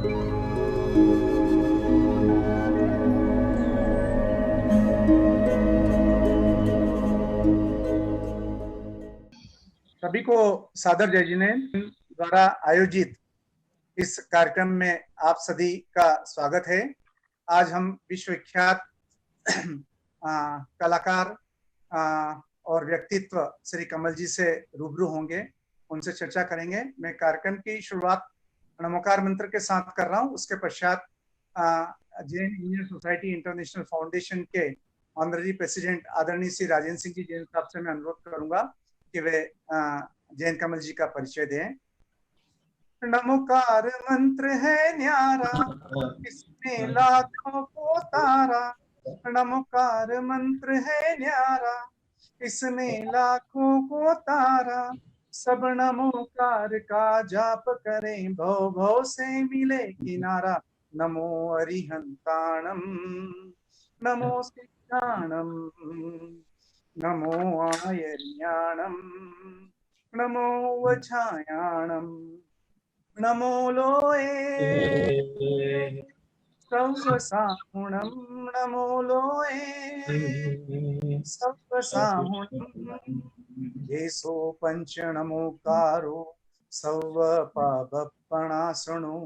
सभी को सादर जय जिनेन्द्र द्वारा आयोजित इस कार्यक्रम में आप सभी का स्वागत है। आज हम विश्वविख्यात कलाकार और व्यक्तित्व श्री कमल जी से रूबरू होंगे, उनसे चर्चा करेंगे। मैं कार्यक्रम की शुरुआत नमोकार मंत्र के साथ कर रहा हूँ। उसके पश्चात Jain engineer society international foundation के ऑनररी प्रेसिडेंट आदरणीय श्री राजेंद्र सिंह जी जैन साहब से मैं अनुरोध करूंगा कि वे जैन कमल जी का परिचय दें। नमोकार मंत्र है न्यारा, इसमें लाखों को तारा। नमोकार मंत्र है न्यारा, इसमें लाखों को तारा। सब नमोकार का जाप करें, भव भव से मिले किनारा। नमो अरिहंताणम, नमो सिद्धाणम, नमो आयर्याणम, नमो वछायाणम, नमो लोए सर्वसाहुणम, नमो लोए सर्वसाहुणम। येसो पंच नमोकारो सर्व पापप्रणाशनो,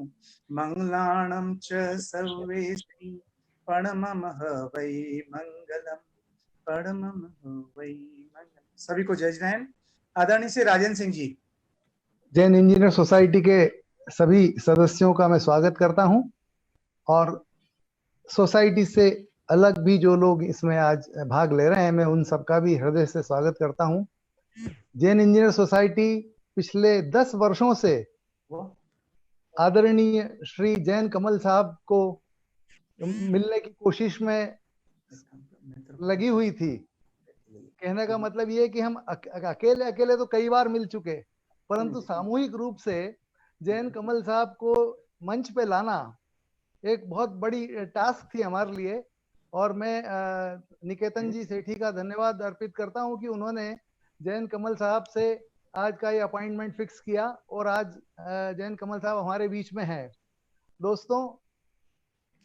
मंगलाणं च सर्वेषां परममः वै मंगलम, परममः वै मंगलम। सभी को जय जैन। आदरणीय श्री राजेंद्र सिंह जी। जैन इंजीनियर सोसाइटी के सभी सदस्यों का मैं स्वागत करता हूं और सोसाइटी से अलग भी जो लोग इसमें आज भाग ले रहे हैं, मैं उन सबका भी हृदय से स्वागत करता हूं। जैन इंजीनियर सोसाइटी पिछले 10 वर्षों से आदरणीय श्री जैन कमल साहब को मिलने की कोशिश में लगी हुई थी। कहने का मतलब ये है कि हम अकेले अकेले तो कई बार मिल चुके, परंतु सामूहिक रूप से जैन कमल साहब को मंच पे लाना एक बहुत बड़ी टास्क थी हमारे लिए। और मैं निकेतन जी सेठी का धन्यवाद अर्पित करता हूं कि उन्होंने जैन कमल साहब से आज का ये अपॉइंटमेंट फिक्स किया और आज जैन कमल साहब हमारे बीच में हैं। दोस्तों,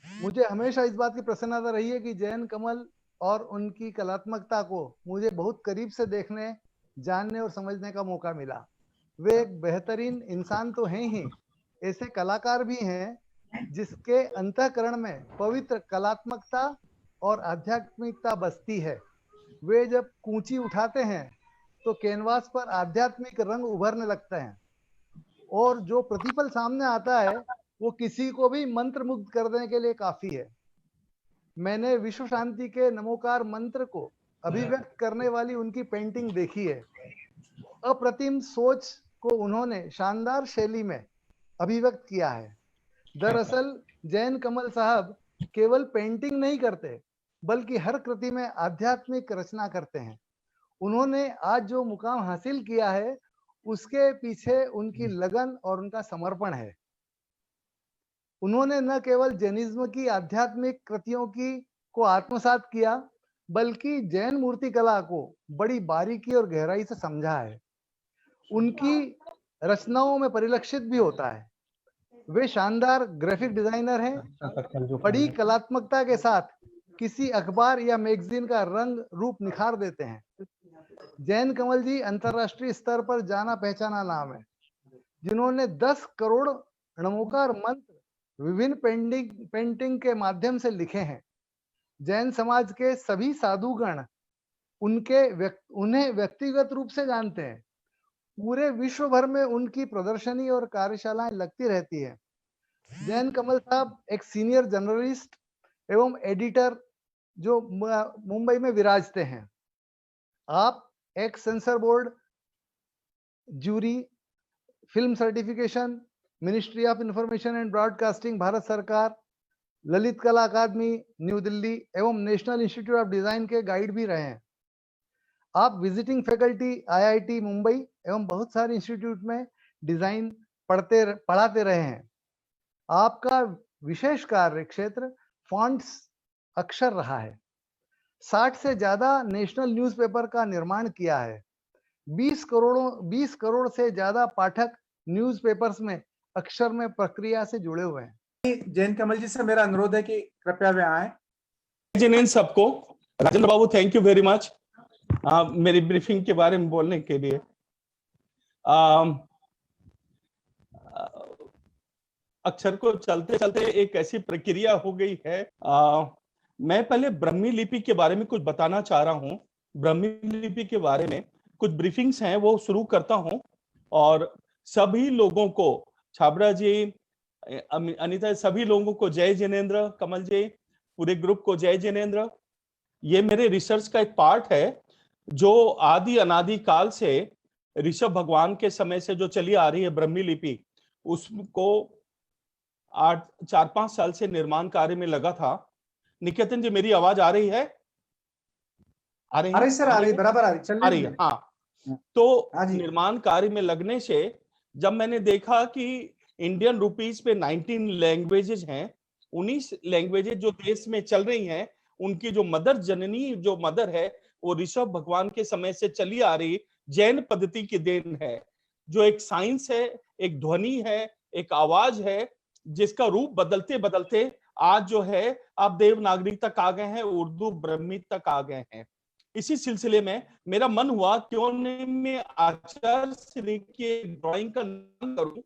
मुझे हमेशा इस बात की प्रसन्नता रही है कि जैन कमल और उनकी कलात्मकता को मुझे बहुत करीब से देखने, जानने और समझने का मौका मिला। वे एक बेहतरीन इंसान तो हैं ही, ऐसे कलाकार भी हैं जिसके अंतःकरण में पवित्र कलात्मकता और आध्यात्मिकता बसती है। वे जब कूंची उठाते हैं तो कैनवास पर आध्यात्मिक रंग उभरने लगते हैं और जो प्रतिफल सामने आता है वो किसी को भी मंत्रमुग्ध करने के लिए काफी है। मैंने विश्व शांति के नमोकार मंत्र को अभिव्यक्त करने वाली उनकी पेंटिंग देखी है। अप्रतिम सोच को उन्होंने शानदार शैली में अभिव्यक्त किया है। दरअसल जैन कमल साहब केवल पेंटिंग नहीं करते, बल्कि हर कृति में आध्यात्मिक रचना करते हैं। उन्होंने आज जो मुकाम हासिल किया है उसके पीछे उनकी लगन और उनका समर्पण है। उन्होंने न केवल जैनिज्म की आध्यात्मिक कृतियों को आत्मसात किया, बल्कि जैन मूर्ति कला को बड़ी बारीकी और गहराई से समझा है। उनकी रचनाओं में परिलक्षित भी होता है। वे शानदार ग्राफिक डिजाइनर हैं। बड़ी कलात्मकता के साथ किसी अखबार या मैगजीन का रंग रूप निखार देते हैं। जैन कमल जी अंतरराष्ट्रीय स्तर पर जाना पहचाना नाम है, जिन्होंने 10 करोड़ नमोकार मंत्र विभिन्न पेंटिंग के माध्यम से लिखे हैं। जैन समाज के सभी साधुगण उन्हें व्यक्तिगत रूप से जानते हैं। पूरे विश्व भर में उनकी प्रदर्शनी और कार्यशालाएं लगती रहती है। जैन कमल साहब एक सीनियर जर्नलिस्ट एवं एडिटर जो मुंबई में विराजते हैं। आप एक censor board, jury, film certification, ministry of information and broadcasting Bharat सरकार, ललित कला अकादमी न्यू दिल्ली एवं नेशनल इंस्टीट्यूट ऑफ डिजाइन के गाइड भी रहे हैं। आप विजिटिंग फैकल्टी आईआईटी मुंबई एवं बहुत सारे इंस्टीट्यूट में डिजाइन पढ़ाते रहे हैं। आपका विशेष कार्य क्षेत्र फॉन्ट्स अक्षर रहा है। 60 से ज्यादा नेशनल न्यूज़पेपर का निर्माण किया है। 20 करोड़ से ज्यादा पाठक न्यूज़पेपर्स में अक्षर में प्रक्रिया से जुड़े हुए हैं। जैन कमल जी से मेरा अनुरोध है कि कृपया वे आए। जिन सबको, राजेंद्र बाबू थैंक यू वेरी मच मेरी ब्रीफिंग के बारे में बोलने के लिए। अक्षर को चलते चलते एक ऐसी प्रक्रिया हो गई है। मैं पहले ब्रह्मी लिपि के बारे में कुछ बताना चाह रहा हूं। ब्रह्मी लिपि के बारे में कुछ ब्रीफिंग्स हैं, वो शुरू करता हूं और सभी लोगों को, छाबड़ा जी, अनिता, सभी लोगों को जय जिनेंद्र, कमल जी, पूरे ग्रुप को जय जिनेंद्र। ये मेरे रिसर्च का एक पार्ट है जो आदि अनादि काल से ऋषभ भगवान के समय से जो चली आ रही है ब्रह्मी लिपि, उसको 4-5 साल से निर्माण कार्य में लगा था। निकेतन जी, मेरी आवाज आ रही है? आ रही सर, आ रही, बराबर आ रही है। हाँ, तो निर्माण कार्य में लगने से जब मैंने देखा कि इंडियन रुपीस पे 19 लैंग्वेजेस हैं, 19 लैंग्वेजेस जो देश में चल रही हैं, उनकी जो मदर जननी, जो मदर है, वो ऋषभ भगवान के समय से चली आ रही जैन पद्धति की देन है, जो एक साइंस है, एक ध्वनि है, एक आवाज है, जिसका रूप बदलते बदलते आज जो है आप देवनागरी तक आ गए हैं, उर्दू ब्रह्मी तक आ गए हैं। इसी सिलसिले में मेरा मन हुआ क्यों नहीं मैं आचार्य श्री के ड्राइंग का नाम करूं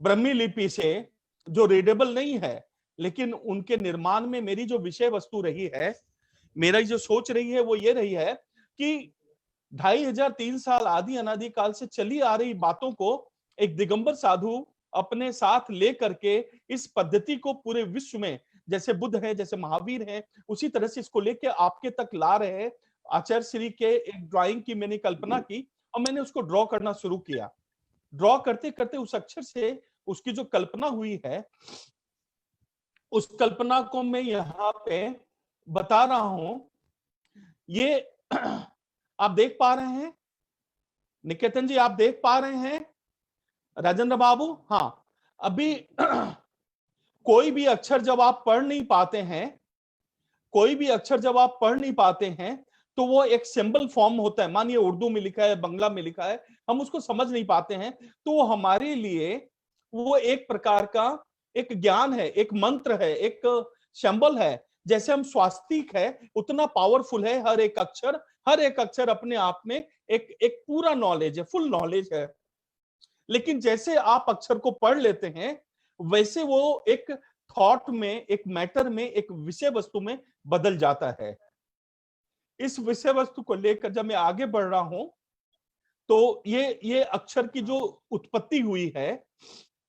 ब्रह्मी लिपि से, जो रीडेबल नहीं है, लेकिन उनके निर्माण में मेरी जो विषय वस्तु रही है, मेरा जो सोच रही है, वो ये रही है कि 2500-3 साल आदि अनादि काल से चली आ रही बातों को एक दिगंबर साधु अपने साथ ले करके इस पद्धति को पूरे विश्व में, जैसे बुद्ध है, जैसे महावीर है, उसी तरह से इसको लेके आपके तक ला रहे हैं। आचार्य श्री के एक ड्राइंग की मैंने कल्पना की और मैंने उसको ड्रॉ करना शुरू किया। ड्रॉ करते करते उस अक्षर से उसकी जो कल्पना हुई है, उस कल्पना को मैं यहाँ पे बता रहा हूं। ये आप देख पा रहे हैं? निकेतन जी, आप देख पा रहे हैं? राजेंद्र बाबू? हाँ। अभी कोई भी अक्षर जब आप पढ़ नहीं पाते हैं, कोई भी अक्षर जब आप पढ़ नहीं पाते हैं, तो वो एक सिंबल फॉर्म होता है। मानिए उर्दू में लिखा है, बंगला में लिखा है, हम उसको समझ नहीं पाते हैं, तो वो हमारे लिए वो एक प्रकार का एक ज्ञान है, एक मंत्र है, एक सिंबल है। जैसे हम स्वास्तिक है, उतना पावरफुल है हर एक अक्षर। हर एक अक्षर अपने आप में एक पूरा नॉलेज है, फुल नॉलेज है। लेकिन जैसे आप अक्षर को पढ़ लेते हैं, वैसे वो एक थॉट में, एक मैटर में, एक विषय वस्तु में बदल जाता है। इस विषय वस्तु को लेकर जब मैं आगे बढ़ रहा हूं, तो ये अक्षर की जो उत्पत्ति हुई है,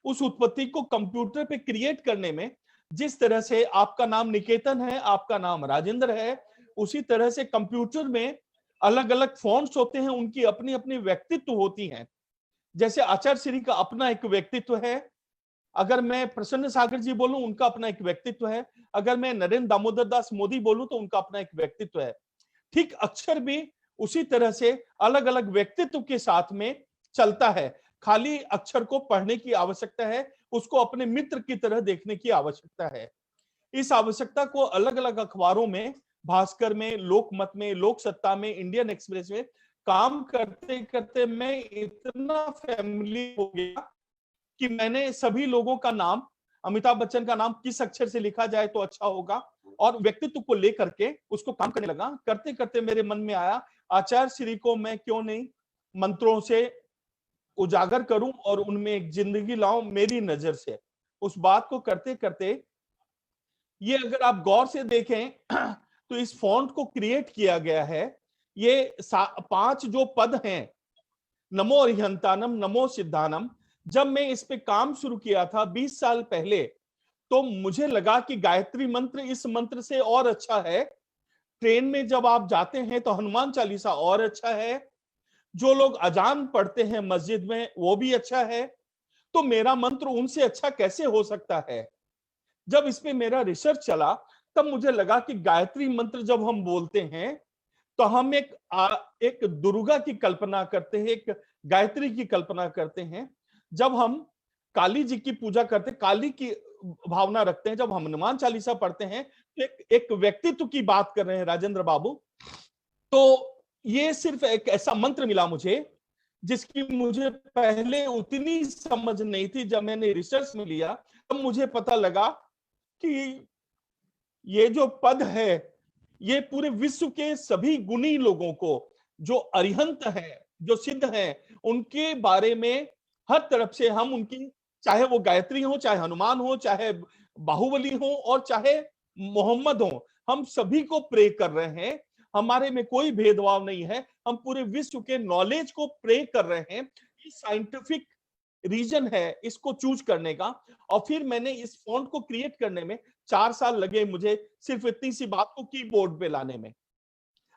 उस उत्पत्ति को कंप्यूटर पे क्रिएट करने में, जिस तरह से आपका नाम निकेतन है, आपका नाम राजेंद्र है, उसी तरह से कंप्यूटर में अलग अलग फॉन्ट्स होते हैं, उनकी अपनी अपनी व्यक्तित्व होती हैं। जैसे आचार्य श्री का अपना एक व्यक्तित्व है, अगर मैं प्रसन्न सागर जी बोलूं, उनका अपना एक व्यक्तित्व है, अगर मैं नरेंद्र दामोदर दास मोदी बोलूं, तो उनका अपना एक व्यक्तित्व है। ठीक अक्षर भी उसी तरह से अलग अलग व्यक्तित्व के साथ में चलता है। खाली अक्षर को पढ़ने की आवश्यकता है, उसको अपने मित्र की तरह देखने की आवश्यकता है। इस आवश्यकता को अलग अलग अखबारों में, भास्कर में, लोकमत में, लोक सत्ता में, इंडियन एक्सप्रेस में काम करते करते मैं इतना फैमिली हो गया कि मैंने सभी लोगों का नाम, अमिताभ बच्चन का नाम किस अक्षर से लिखा जाए तो अच्छा होगा, और व्यक्तित्व को लेकर के उसको काम करने लगा। करते करते मेरे मन में आया, आचार्य श्री को मैं क्यों नहीं मंत्रों से उजागर करूं और उनमें एक जिंदगी लाऊं मेरी नजर से। उस बात को करते करते, ये अगर आप गौर से देखें तो इस फॉन्ट को क्रिएट किया गया है। ये 5 जो पद हैं, नमो अरिहंतानम, नमो सिद्धानम, जब मैं इस पे काम शुरू किया था 20 साल पहले, तो मुझे लगा कि गायत्री मंत्र इस मंत्र से और अच्छा है। ट्रेन में जब आप जाते हैं तो हनुमान चालीसा और अच्छा है। जो लोग अजान पढ़ते हैं मस्जिद में, वो भी अच्छा है। तो मेरा मंत्र उनसे अच्छा कैसे हो सकता है? जब इस पे मेरा रिसर्च चला, तब मुझे लगा कि गायत्री मंत्र जब हम बोलते हैं, तो हम एक दुर्गा की कल्पना करते हैं, एक गायत्री की कल्पना करते हैं। जब हम काली जी की पूजा करते हैं, काली की भावना रखते हैं। जब हम हनुमान चालीसा पढ़ते हैं, तो एक व्यक्तित्व की बात कर रहे हैं राजेंद्र बाबू। तो ये सिर्फ एक ऐसा मंत्र मिला मुझे जिसकी मुझे पहले उतनी समझ नहीं थी। जब मैंने रिसर्च में लिया तब मुझे पता लगा कि ये जो पद है ये पूरे विश्व के सभी गुणी लोगों को, जो अरिहंत है, जो सिद्ध है, उनके बारे में हर तरफ से हम उनकी, चाहे वो गायत्री हो, चाहे हनुमान हो, चाहे बाहुबली हो और चाहे मोहम्मद हो, हम सभी को प्रे कर रहे हैं। हमारे में कोई भेदभाव नहीं है, हम पूरे विश्व के नॉलेज को प्रे कर रहे हैं। ये साइंटिफिक रीजन है इसको चूज करने का। और फिर मैंने इस फॉन्ट को क्रिएट करने में 4 साल लगे मुझे, सिर्फ इतनी सी बात को कीबोर्ड पे लाने में।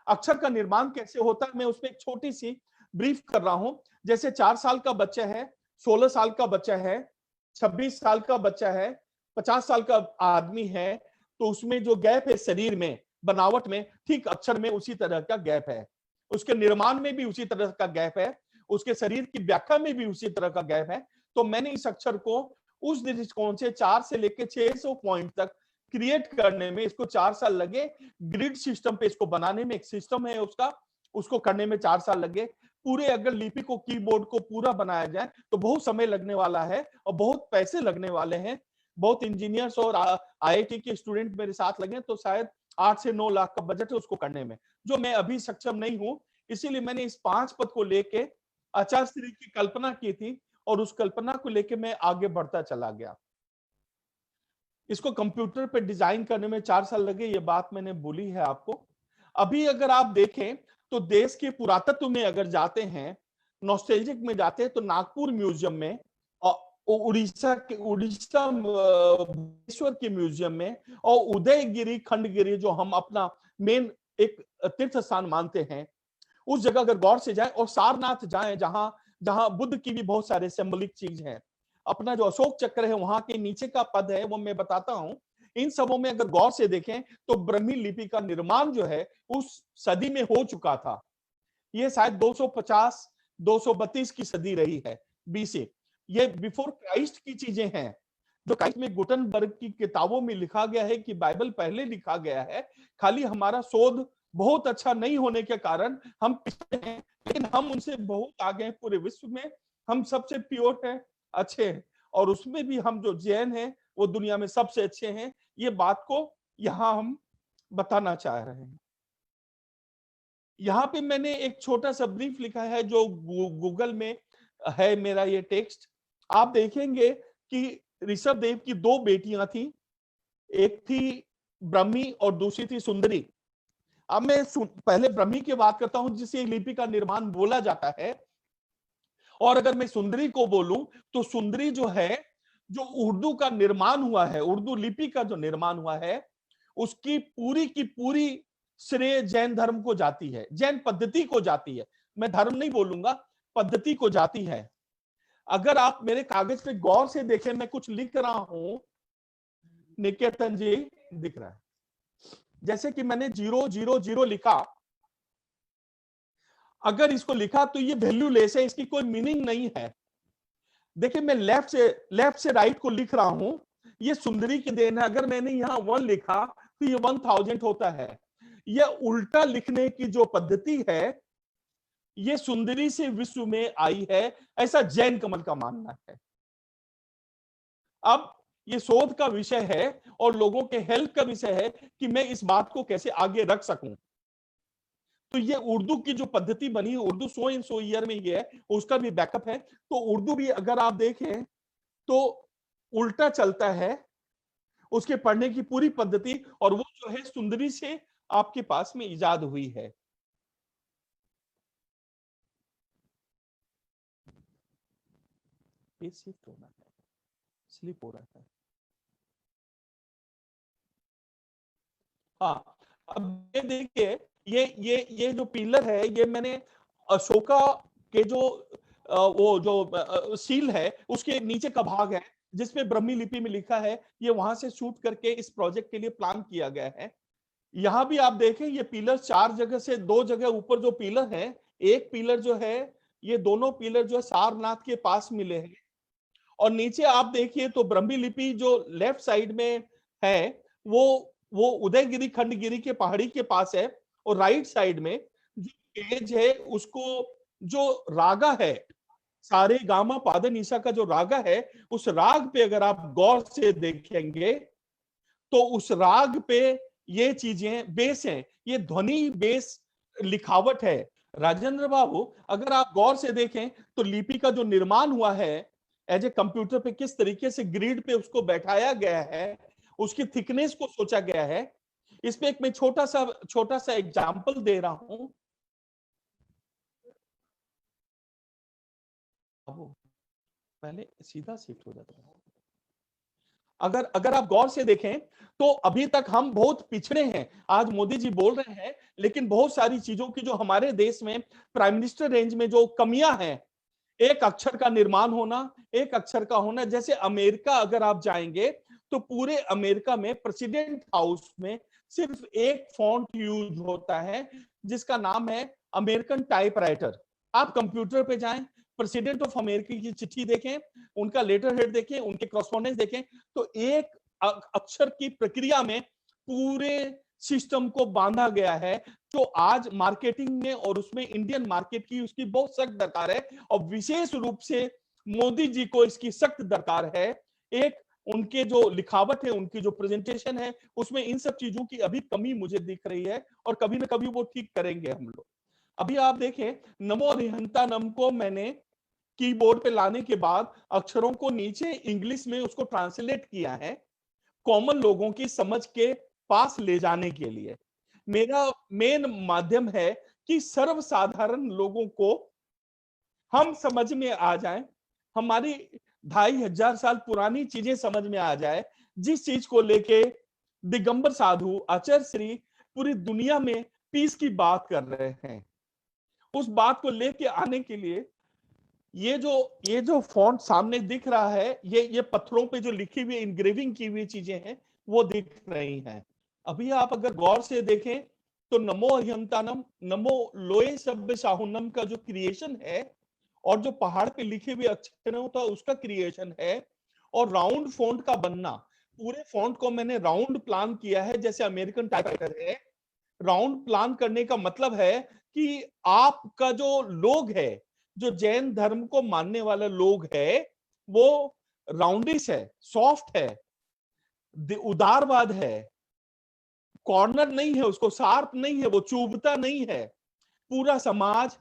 अक्षर का निर्माण कैसे होता है मैं उसमें एक छोटी सी ब्रीफ कर रहा हूं। जैसे 4 साल का बच्चा है, 16 साल का बच्चा है, 26 साल का बच्चा है, 50 साल का आदमी है, तो उसमें जो गैप है शरीर में, बनावट में, ठीक अक्षर में उसी तरह का गैप है। उसके निर्माण में भी उसी तरह का गैप है, उसके शरीर की व्याख्या में भी उसी तरह का गैप है। तो मैंने इस अक्षर को उस दृष्टिकोण से 4 से लेकर 600 पॉइंट तक क्रिएट करने में इसको 4 साल लगे। ग्रिड सिस्टम पे इसको बनाने में, एक सिस्टम है उसका, उसको करने में 4 साल लगे। पूरे अगर लिपि को, कीबोर्ड को पूरा बनाया जाए तो बहुत समय लगने वाला है और बहुत पैसे लगने वाले हैं। बहुत इंजीनियर्स और आईआईटी के स्टूडेंट मेरे साथ लगे, तो शायद 8 से 9 लाख का बजट है उसको करने में, जो मैं अभी सक्षम नहीं हूं। इसीलिए मैंने इस 5 पद को लेके आचार्य श्री की कल्पना की थी और उस कल्पना को लेके मैं आगे बढ़ता चला गया। इसको कंप्यूटर पे डिजाइन करने में 4 साल लगे, ये बात मैंने बोली है आपको। अभी अगर आप देखें तो देश के पुरातत्व में अगर जाते हैं, नॉस्टैल्जिक में जाते हैं, तो नागपुर म्यूजियम में और उड़ीसा भुवनेश्वर के म्यूजियम में और उदयगिरी खंडगिरी जो हम अपना मेन एक तीर्थ स्थान मानते हैं, उस जगह अगर गौर से जाए और सारनाथ जाएं जहां जहां बुद्ध की भी बहुत सारे सिंबलिक चीज है। अपना जो अशोक चक्र है वहां के नीचे का पद है वो मैं बताता हूं। इन सबों में अगर गौर से देखें तो ब्रह्मी लिपि का निर्माण जो है उस सदी में हो चुका था। ये शायद 250 232 की सदी रही है बीसी। ये बिफोर क्राइस्ट की चीजें हैं, जो क्राइस्ट में गुटनबर्ग की किताबों में लिखा गया है कि बाइबल पहले लिखा गया है। खाली हमारा शोध बहुत अच्छा नहीं होने के कारण हम पिछड़े हैं, लेकिन हम उनसे बहुत आगे हैं। पूरे विश्व में हम सबसे प्योर हैं, अच्छे हैं, और उसमें भी हम जो जैन हैं वो दुनिया में सबसे अच्छे हैं। ये बात को यहां हम बताना चाह रहे हैं। यहाँ पे मैंने एक छोटा सा ब्रीफ लिखा है जो गूगल में है मेरा ये टेक्स्ट। आप देखेंगे कि ऋषभ देव की 2 बेटियां थी, एक थी ब्रह्मी और दूसरी थी सुंदरी। अब मैं पहले ब्रह्मी की बात करता हूं जिसे लिपि का निर्माण बोला जाता है, और अगर मैं सुंदरी को बोलूं तो सुंदरी जो है, जो उर्दू का निर्माण हुआ है, उर्दू लिपि का जो निर्माण हुआ है, उसकी पूरी की पूरी श्रेय जैन धर्म को जाती है, जैन पद्धति को जाती है। मैं धर्म नहीं बोलूंगा, पद्धति को जाती है। अगर आप मेरे कागज पे गौर से देखें, मैं कुछ लिख रहा हूं, निकेतन जी दिख रहा है, जैसे कि मैंने 000 लिखा। अगर इसको लिखा तो ये वैल्यूलेस है, इसकी कोई मीनिंग नहीं है। देखिए मैं लेफ्ट से राइट को लिख रहा हूं, ये सुंदरी की देन है। अगर मैंने यहां 1 लिखा तो ये 1000 होता है। यह उल्टा लिखने की जो पद्धति है, ये सुंदरी से विश्व में आई है, ऐसा जैन कमल का मानना है। अब ये शोध का विषय है और लोगों के हेल्प का विषय है कि मैं इस बात को कैसे आगे रख सकूं। तो ये उर्दू की जो पद्धति बनी है, उर्दू 100 इन 100 ईयर में ये है, उसका भी बैकअप है। तो उर्दू भी अगर आप देखें तो उल्टा चलता है उसके पढ़ने की पूरी पद्धति, और वो जो है सुंदरी से आपके पास में इजाद हुई है। शिफ्ट होना है, स्लिप हो रहा है। हाँ, अब ये देखिए, ये जो पिलर है, ये मैंने अशोका के जो वो जो सील है उसके नीचे का भाग है जिसमें ब्रह्मी लिपि में लिखा है। ये वहां से शूट करके इस प्रोजेक्ट के लिए प्लान किया गया है। यहां भी आप देखें ये पिलर 4 जगह से 2 जगह ऊपर जो पिलर है, एक पिलर जो है, ये दोनों पिलर जो है सारनाथ के पास मिले हैं। और नीचे आप देखिए तो ब्रह्मी लिपि जो लेफ्ट साइड में है वो उदयगिरी खंडगिरी के पहाड़ी के पास है, और राइट साइड में जो पेज है उसको जो रागा है, सारे गामा पाद निशा का जो रागा है, उस राग पे अगर आप गौर से देखेंगे तो उस राग पे ये चीजें बेस हैं, ये ध्वनि बेस लिखावट है। राजेंद्र बाबू, अगर आप गौर से देखें तो लिपि का जो निर्माण हुआ है एज ए कंप्यूटर पे, किस तरीके से ग्रिड पे उसको बैठाया गया है, उसकी थिकनेस को सोचा गया है। इस पे एक मैं छोटा सा एग्जांपल दे रहा हूं। पहले सीधा शिफ्ट हो जाता है। अगर आप गौर से देखें तो अभी तक हम बहुत पिछड़े हैं। आज मोदी जी बोल रहे हैं, लेकिन बहुत सारी चीजों की जो हमारे देश में प्राइम मिनिस्टर रेंज में जो कमियां हैं, एक अक्षर का निर्माण होना, एक अक्षर का होना। जैसे अमेरिका अगर आप जाएंगे तो पूरे अमेरिका में प्रेसिडेंट हाउस में सिर्फ एक फॉन्ट यूज होता है जिसका नाम है अमेरिकन टाइपराइटर। आप कंप्यूटर पे जाएं, प्रेसिडेंट ऑफ अमेरिका की चिट्ठी देखें, उनका लेटर हेड देखें, उनके कॉरेस्पॉन्डेंस देखें, तो एक अक्षर की प्रक्रिया में पूरे सिस्टम को बांधा गया है। जो आज मार्केटिंग में और उसमें इंडियन मार्केट की उसकी बहुत सख्त दरकार है, और विशेष रूप से मोदी जी को इसकी सख्त दरकार है। एक उनके जो लिखावट है, उनकी जो प्रेजेंटेशन है, उसमें इन सब चीजों की अभी कमी मुझे दिख रही है, और कभी ना कभी वो ठीक करेंगे हम लोग। अभी आप देखें, नमो अरिहंतानम को मैंने कीबोर्ड पे लाने के बाद अक्षरों को नीचे इंग्लिश में उसको ट्रांसलेट किया है कॉमन लोगों की समझ के पास ले जाने के लिए। मेरा मेन माध्यम है कि सर्वसाधारण लोगों को हम समझ में आ जाए, हमारी 2500 साल पुरानी चीजें समझ में आ जाए, जिस चीज को लेके दिगंबर साधु आचार्य श्री पूरी दुनिया में पीस की बात कर रहे हैं, उस बात को लेके आने के लिए ये जो फॉन्ट सामने दिख रहा है, ये पत्थरों पे जो लिखी हुई इंग्रेविंग की हुई चीजें हैं वो दिख रही हैं। अभी आप अगर गौर से देखें तो नमो अरिहंतानम, नमो लोए सभ्य साहुनम का जो क्रिएशन है, और जो पहाड़ पे लिखे हुए अक्षरों का उसका क्रिएशन है, और राउंड फॉन्ट का बनना, पूरे फॉन्ट को मैंने राउंड प्लान किया है जैसे अमेरिकन टाइपराइटर है। राउंड प्लान करने का मतलब है कि आपका जो लोग है, जो जैन धर्म को मानने वाले लोग है, वो राउंडिश है, सॉफ्ट है, उदारवाद है, कॉर्नर नहीं है, उसको शार्प नहीं है, वो चुभता नहीं है। पूरा समाज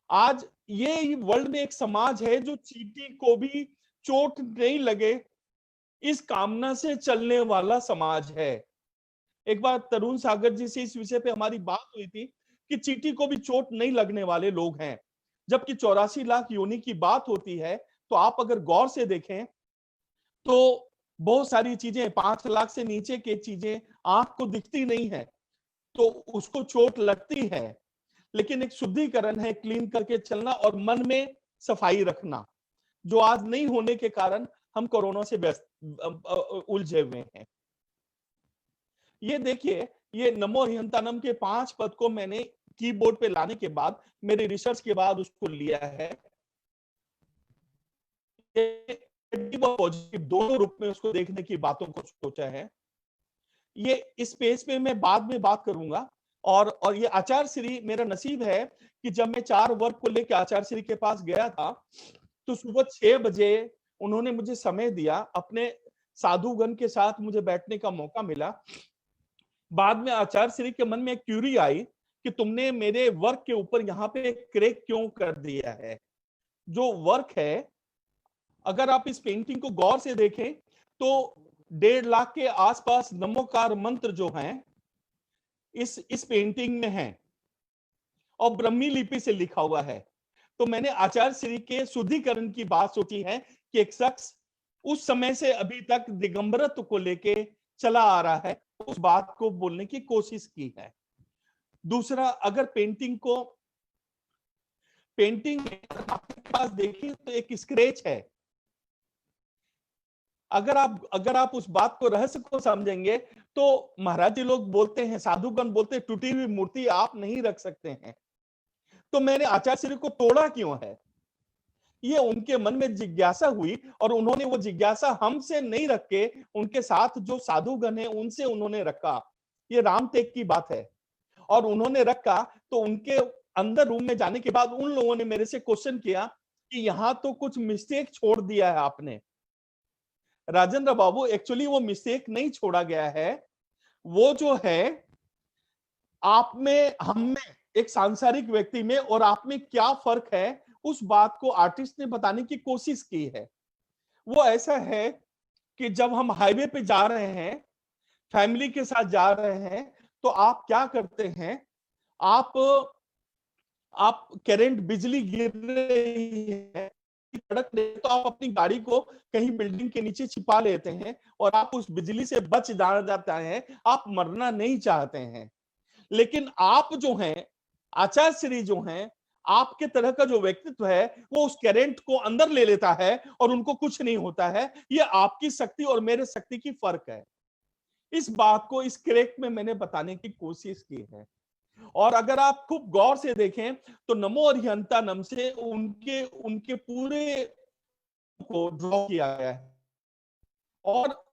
आज ये वर्ल्ड में एक समाज है जो चींटी को भी चोट नहीं लगे इस कामना से चलने वाला समाज है। एक बार तरुण सागर जी से इस विषय पे हमारी बात हुई थी कि चींटी को भी चोट नहीं लगने वाले लोग हैं, जबकि 84 लाख योनि की बात होती है। तो आप अगर गौर से देखें तो बहुत सारी चीजें, 5 लाख से नीचे की चीजें आंख को दिखती नहीं है, तो उसको चोट लगती है। लेकिन एक शुद्धिकरण है, क्लीन करके चलना और मन में सफाई रखना, जो आज नहीं होने के कारण हम कोरोना से व्यस्त उलझे हुए हैं। ये देखिए, ये नमो अरिहंतानम के 5 पद को मैंने कीबोर्ड पे लाने के बाद, मेरे रिसर्च के बाद उसको लिया है। पॉजिटिव दोनों रूप में उसको देखने की बातों को सोचा है। ये इस पेज पे मैं बाद में बात करूंगा। और ये आचार्य श्री, मेरा नसीब है कि जब मैं 4 वर्ग को लेकर आचार्य श्री के पास गया था तो सुबह 6 बजे उन्होंने मुझे समय दिया, अपने साधुगण के साथ मुझे बैठने का मौका मिला। बाद में आचार्य श्री के मन में एक क्यूरी आई कि तुमने मेरे वर्क के ऊपर यहाँ पे क्रैक क्यों कर दिया है। जो वर्क है, अगर आप इस पेंटिंग को गौर से देखें तो 1.5 लाख के आसपास नमोकार मंत्र जो हैं इस पेंटिंग में हैं, और ब्रह्मी लिपि से लिखा हुआ है। तो मैंने आचार्य श्री के शुद्धिकरण की बात सोची है कि एक शख्स उस समय से अभी तक दिगंबरत्व को लेके चला आ रहा है, उस बात को बोलने की कोशिश की है। दूसरा, अगर पेंटिंग में आपके पास देखिए तो एक स्क्रैच है। अगर आप उस बात को, रहस्य को समझेंगे तो महाराज जी लोग बोलते हैं, साधुगण बोलते हैं, टूटी हुई मूर्ति आप नहीं रख सकते हैं। तो मैंने आचार्य श्री को तोड़ा क्यों है, ये उनके मन में जिज्ञासा हुई, और उन्होंने वो जिज्ञासा हमसे नहीं रख के उनके साथ जो साधुगण है उनसे उन्होंने रखा। ये राम तेग की बात है, और उन्होंने रखा तो उनके अंदर रूम में जाने के बाद उन लोगों ने मेरे से क्वेश्चन किया कि यहाँ तो कुछ मिस्टेक छोड़ दिया है आपने। राजेंद्र बाबू, एक्चुअली वो मिस्टेक नहीं छोड़ा गया है, वो जो है आप में, हम में, एक सांसारिक व्यक्ति में और आप में क्या फर्क है, उस बात को आर्टिस्ट ने बताने की कोशिश की है। वो ऐसा है कि जब हम हाईवे पे जा रहे हैं, फैमिली के साथ जा रहे हैं, तो आप क्या करते हैं, आप करंट, बिजली गिर रही है, सड़क नहीं, तो आप अपनी गाड़ी को कहीं बिल्डिंग के नीचे छिपा लेते हैं और आप उस बिजली से बच जाते हैं, आप मरना नहीं चाहते हैं। लेकिन आप जो हैं, आचार्य श्री जो हैं, आपके तरह का जो व्यक्तित्व है, वो उस करंट को अंदर ले लेता है और उनको कुछ नहीं होता है। ये आपकी शक्ति और मेरे शक्ति की फर्क है। इस बात को इस क्रैक में मैंने बताने की कोशिश की है। और अगर आप खूब गौर से देखें तो नमो अरिहंतानम से उनके उनके पूरे को ड्रॉ किया गया है। और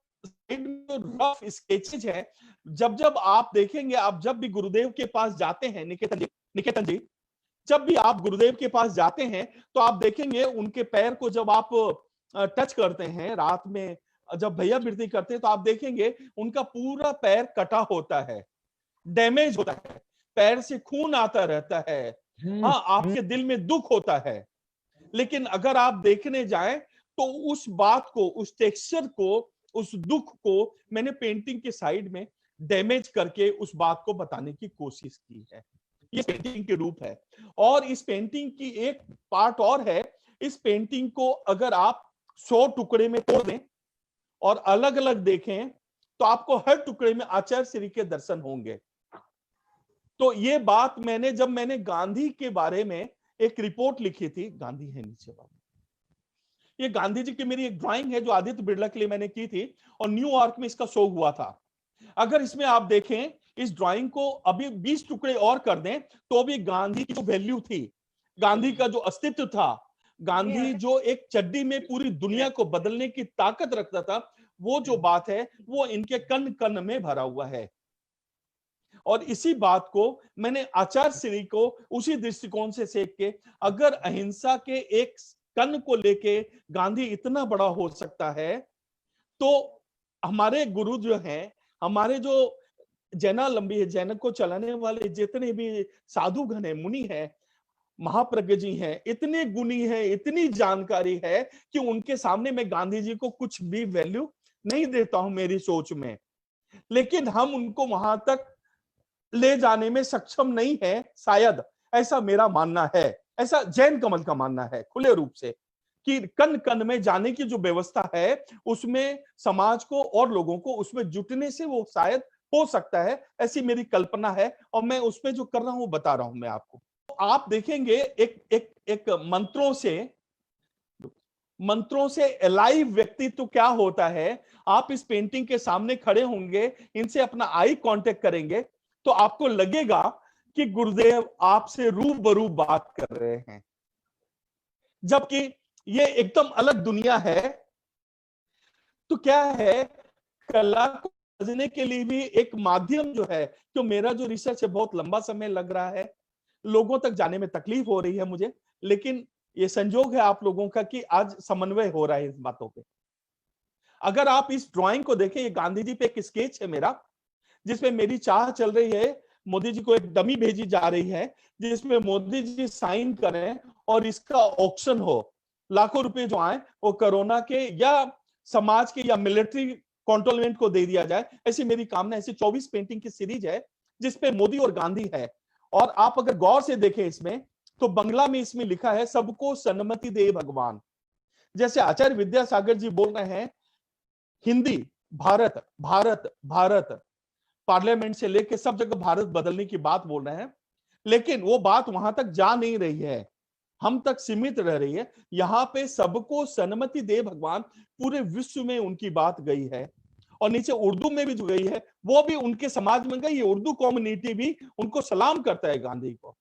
जो रफ स्केचेज है, जब जब आप देखेंगे, आप जब भी गुरुदेव के पास जाते हैं, निकेतन जी, जब भी आप गुरुदेव के पास जाते हैं तो आप देखेंगे उनके पैर को जब आप टच करते हैं, रात में जब भैया वृद्धि करते हैं, तो आप देखेंगे उनका पूरा पैर कटा होता है, डैमेज होता है, पैर से खून आता रहता है। हाँ, आपके दिल में दुख होता है। लेकिन अगर आप देखने जाएं तो उस बात को, उस टेक्सचर को, उस दुख को मैंने पेंटिंग के साइड में डैमेज करके उस बात को बताने की कोशिश की है। ये पेंटिंग के रूप है। और इस पेंटिंग की एक पार्ट और है, इस पेंटिंग को अगर आप 100 टुकड़े में तोड़ दें और अलग अलग देखें तो आपको हर टुकड़े में आचार्य श्री के दर्शन होंगे। तो ये बात मैंने, जब मैंने गांधी के बारे में एक रिपोर्ट लिखी थी, गांधी है नीचे बाबू, ये गांधी जी की मेरी एक ड्राइंग है जो आदित्य बिरला के लिए मैंने की थी और न्यूयॉर्क में इसका शो हुआ था। अगर इसमें आप देखें, इस ड्राइंग को अभी 20 टुकड़े और कर दें तो भी गांधी की जो वैल्यू थी, गांधी का जो अस्तित्व था, गांधी जो एक चड्डी में पूरी दुनिया को बदलने की ताकत रखता था, वो जो बात है वो इनके कण कण में भरा हुआ है। और इसी बात को मैंने आचार्य श्री को उसी दृष्टिकोण से सेक के, अगर अहिंसा के एक कण को लेके गांधी इतना बड़ा हो सकता है, तो हमारे गुरु जो हैं, हमारे जो जैनालंबी है, जैन को चलाने वाले जितने भी साधुगण है, मुनि है, महाप्रज्ञ जी हैं, इतने गुणी है, इतनी जानकारी है कि उनके सामने मैं गांधी जी को कुछ भी वैल्यू नहीं देता हूं मेरी सोच में। लेकिन हम उनको वहां तक ले जाने में सक्षम नहीं है, शायद, ऐसा मेरा मानना है, ऐसा जैन कमल का मानना है खुले रूप से, कि कण कण में जाने की जो व्यवस्था है उसमें समाज को और लोगों को उसमें जुटने से वो शायद हो सकता है, ऐसी मेरी कल्पना है। और मैं उसमें जो कर रहा हूं बता रहा हूं मैं आपको। तो आप देखेंगे एक मंत्रों से अलाइव व्यक्तित्व क्या होता है। आप इस पेंटिंग के सामने खड़े होंगे, इनसे अपना आई कांटेक्ट करेंगे तो आपको लगेगा कि गुरुदेव आपसे रूबरू बात कर रहे हैं, जबकि ये एकदम अलग दुनिया है। तो क्या है, कला को समझने के लिए भी एक माध्यम जो है, तो मेरा जो रिसर्च है बहुत लंबा समय लग रहा है, लोगों तक जाने में तकलीफ हो रही है मुझे, लेकिन ये संजोग है आप लोगों का कि आज समन्वय हो रहा है इस बातों पे। अगर आप इस ड्राइंग को देखें, ये गांधी जी पे एक स्केच है मेरा, जिसमें मेरी चाह चल रही है, मोदी जी को एक डमी भेजी जा रही है जिसमें मोदी जी साइन करें और इसका ऑक्शन हो, लाखों रुपए जो आए वो कोरोना के या समाज के या मिलिट्री कंट्रोलमेंट को दे दिया जाए, ऐसी मेरी कामना। ऐसी 24 पेंटिंग की सीरीज है जिसपे मोदी और गांधी है। और आप अगर गौर से देखें इसमें, तो बंगला में इसमें लिखा है, सबको सन्मति दे भगवान। जैसे आचार्य विद्यासागर जी बोल रहे हैं हिंदी भारत भारत भारत, पार्लियामेंट से लेके सब जगह भारत बदलने की बात बोल रहे हैं, लेकिन वो बात वहां तक जा नहीं रही है, हम तक सीमित रह रही है। यहां पे सबको सन्मति दे भगवान, पूरे विश्व में उनकी बात गई है। और नीचे उर्दू में भी जो गई है वो भी उनके समाज में गई है, उर्दू कम्युनिटी भी उनको सलाम करता है गांधी को।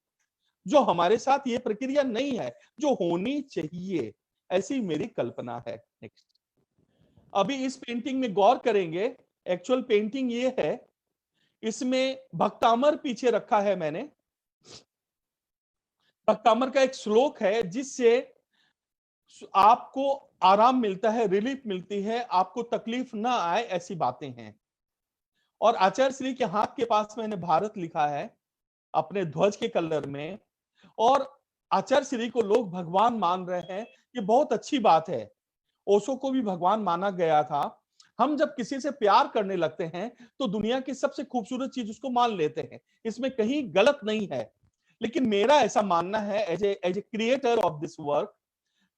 जो हमारे साथ ये प्रक्रिया नहीं है जो होनी चाहिए, ऐसी मेरी कल्पना है। नेक्स्ट, अभी इस पेंटिंग में गौर करेंगे, एक्चुअल पेंटिंग ये है, इसमें भक्तामर पीछे रखा है मैंने, भक्तामर का एक श्लोक है जिससे आपको आराम मिलता है, रिलीफ मिलती है, आपको तकलीफ ना आए, ऐसी बातें हैं। और आचार्य श्री के हाथ के पास मैंने भारत लिखा है अपने ध्वज के कलर में, और आचार्य श्री को लोग भगवान मान रहे हैं, ये बहुत अच्छी बात है। ओशो को भी भगवान माना गया था। हम जब किसी से प्यार करने लगते हैं तो दुनिया की सबसे खूबसूरत चीज उसको मान लेते हैं, इसमें कहीं गलत नहीं है। लेकिन मेरा ऐसा मानना है as a creator of this work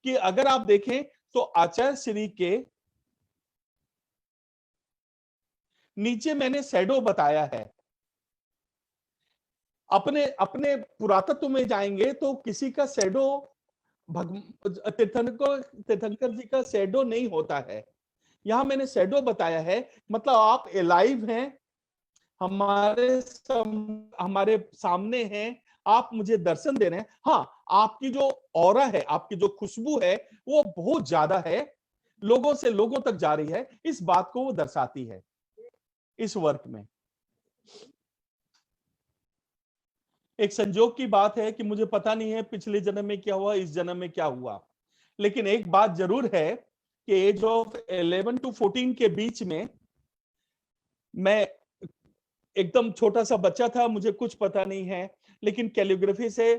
कि अगर आप देखें तो आचार्य श्री के नीचे मैंने शैडो बताया है। अपने अपने पुरातत्व में जाएंगे तो किसी का शैडो तीर्थंकर जी का शैडो नहीं होता है। यहां मैंने शैडो बताया है, मतलब आप एलाइव हैं, हमारे सामने हैं, आप मुझे दर्शन दे रहे हैं। हाँ, आपकी जो ऑरा है, आपकी जो खुशबू है, वो बहुत ज्यादा है, लोगों से लोगों तक जा रही है, इस बात को वो दर्शाती है इस वर्क में। एक संजोग की बात है कि मुझे पता नहीं है पिछले जन्म में क्या हुआ, इस जन्म में क्या हुआ, लेकिन एक बात जरूर है कि एज ऑफ 11 to 14 के बीच में मैं एकदम छोटा सा बच्चा था, मुझे कुछ पता नहीं है, लेकिन कैलिग्राफी से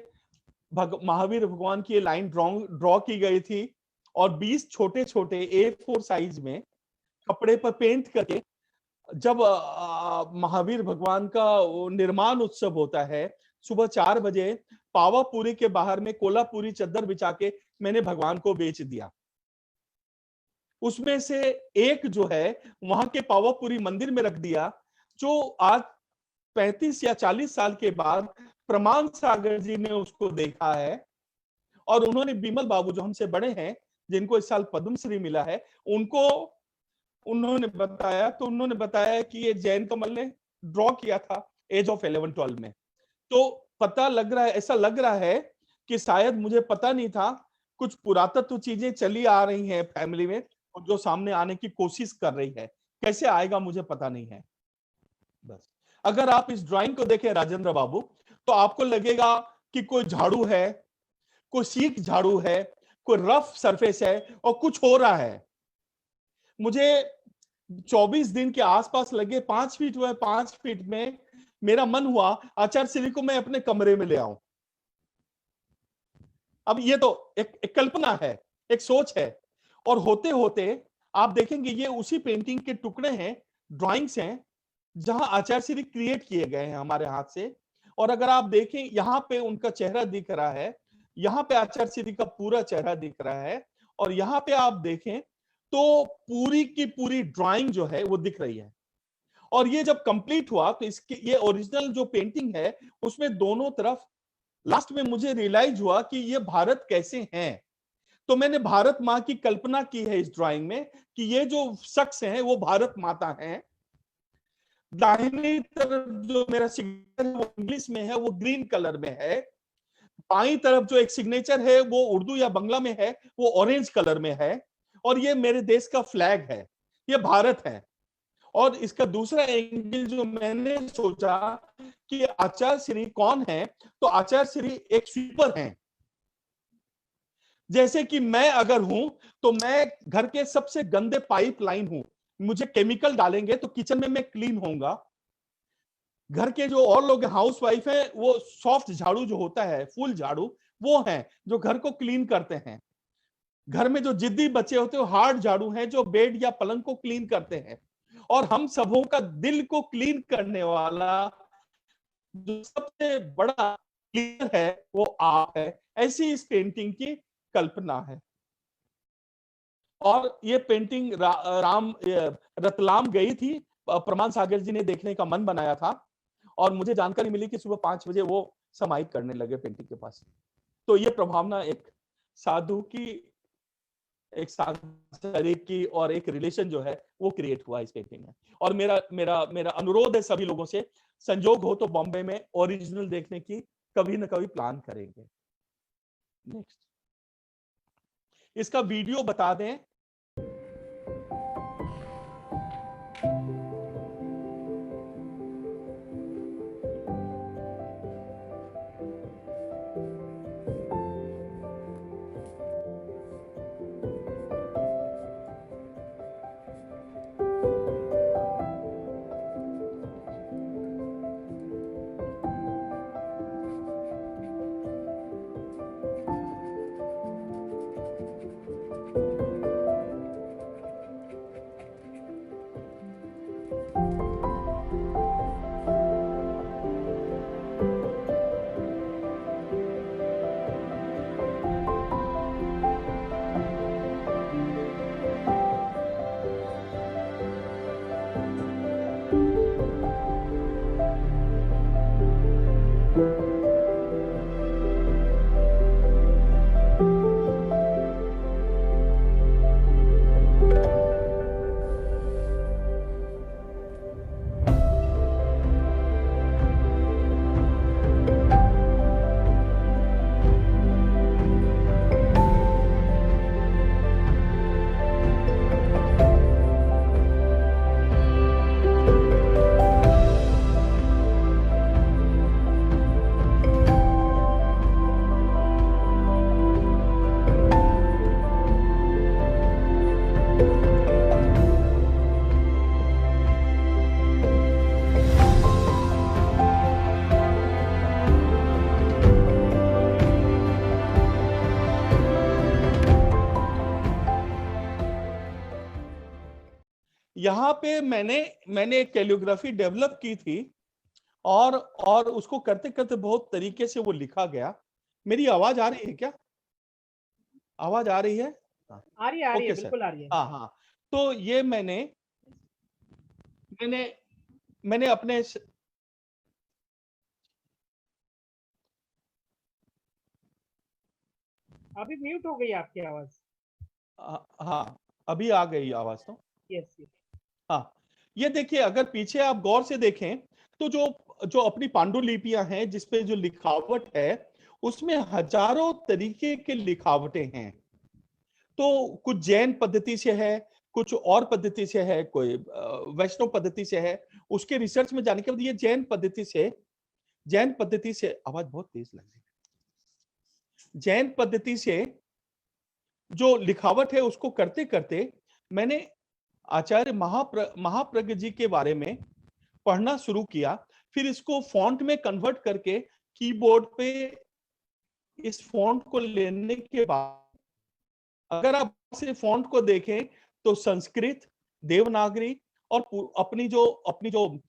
महावीर भगवान की लाइन ड्रॉ की गई थी, और 20 छोटे छोटे A4 साइज में कपड़े पर पेंट करके जब महावीर भगवान का निर्माण उत्सव होता है, सुबह 4 बजे पावापुरी के बाहर में कोलापुरी चद्दर बिछा के मैंने भगवान को बेच दिया। उसमें से एक जो है वहां के पावापुरी मंदिर में रख दिया, जो आज 35 या 40 साल के बाद प्रमाण सागर जी ने उसको देखा है, और उन्होंने बिमल बाबू जो हमसे बड़े हैं, जिनको इस साल पद्मश्री मिला है, उनको उन्होंने बताया, तो उन्होंने बताया कि ये जैन कमल ने ड्रॉ किया था एज ऑफ 11-12 में। तो पता लग रहा है, ऐसा लग रहा है कि शायद मुझे पता नहीं था, कुछ पुरातत्व चीजें चली आ रही हैं फैमिली में, और जो सामने आने की कोशिश कर रही है, कैसे आएगा मुझे पता नहीं है। बस अगर आप इस ड्राइंग को देखें राजेंद्र बाबू, तो आपको लगेगा कि कोई झाड़ू है, कोई सीख झाड़ू है, कोई रफ सरफेस है, और कुछ हो रहा है। मुझे 24 दिन के आसपास लगे, 5 फीट हुए, 5 फीट में मेरा मन हुआ आचार्य श्री को मैं अपने कमरे में ले आऊं। अब ये तो एक कल्पना है, एक सोच है, और होते होते आप देखेंगे ये उसी पेंटिंग के टुकड़े हैं, ड्राइंग्स हैं, जहां आचार्य श्री क्रिएट किए गए हैं हमारे हाथ से। और अगर आप देखें, यहां पे उनका चेहरा दिख रहा है, यहां पे आचार्य श्री का पूरा चेहरा दिख रहा है, और यहां पे आप देखें तो पूरी की पूरी ड्राइंग जो है वो दिख रही है। और ये जब कंप्लीट हुआ तो इसके ये ओरिजिनल जो पेंटिंग है उसमें दोनों तरफ लास्ट में मुझे रियलाइज हुआ कि ये भारत कैसे हैं। तो मैंने भारत माँ की कल्पना की है इस ड्राइंग में कि ये जो शख्स हैं वो भारत माता हैं। दाहिनी तरफ जो मेरा सिग्नेचर है वो इंग्लिश में है, वो ग्रीन कलर में है। बाईं तरफ जो एक सिग्नेचर है वो उर्दू या बंगला में है, वो ऑरेंज कलर में है। और ये मेरे देश का फ्लैग है, ये भारत है। और इसका दूसरा एंगल जो मैंने सोचा कि आचार्य श्री कौन है, तो आचार्य श्री एक स्वीपर हैं। जैसे कि मैं अगर हूं तो मैं घर के सबसे गंदे पाइपलाइन हूं, मुझे केमिकल डालेंगे तो किचन में मैं क्लीन होऊंगा। घर के जो और लोग हाउसवाइफ हैं वो सॉफ्ट झाड़ू जो होता है, फुल झाड़ू, वो हैं जो घर को क्लीन करते हैं। घर में जो जिद्दी बच्चे होते हैं हार्ड झाड़ू हैं जो बेड या पलंग को क्लीन करते हैं। और हम सबों का दिल को क्लीन करने वाला जो सबसे बड़ा क्लीनर है वो आप है। ऐसी इस पेंटिंग की कल्पना है। और ये पेंटिंग राम रतलाम गई थी, प्रमाण सागर जी ने देखने का मन बनाया था, और मुझे जानकारी मिली कि सुबह 5 बजे वो समाहित करने लगे पेंटिंग के पास। तो ये प्रभावना एक साधु की, एक सांसारिक की, और एक रिलेशन जो है वो क्रिएट हुआ इस पेंटिंग में। और मेरा मेरा मेरा अनुरोध है सभी लोगों से, संजोग हो तो बॉम्बे में ओरिजिनल देखने की कभी ना कभी प्लान करेंगे। नेक्स्ट, इसका वीडियो बता दें। यहाँ पे मैंने एक कैलियोग्राफी डेवलप की थी और उसको करते करते बहुत तरीके से वो लिखा गया। मेरी आवाज आ रही है क्या? आवाज आ रही है? आ रही है ओके बिल्कुल आ रही है। हाँ। तो ये मैंने अपने अभी म्यूट हो गई आपकी आवाज। हाँ अभी आ गई आवाज तो। यस। हाँ ये देखिए, अगर पीछे आप गौर से देखें तो जो अपनी पांडुलिपियां हैं जिसपे जो लिखावट है उसमें हजारों तरीके के लिखावटें हैं। तो कुछ जैन पद्धति से है, कुछ और पद्धति से है, कोई वैष्णव पद्धति से है। उसके रिसर्च में जाने के बाद ये जैन पद्धति से आवाज बहुत तेज लग रही है। जैन पद्धति से जो लिखावट है उसको करते करते मैंने आचार्य महाप्रज्ञ जी के बारे में पढ़ना शुरू किया। फिर इसको फॉन्ट में कन्वर्ट करके कीबोर्ड पे इस फॉन्ट को लेने के बाद अगर आप से फॉन्ट को देखें तो संस्कृत, देवनागरी और अपनी जो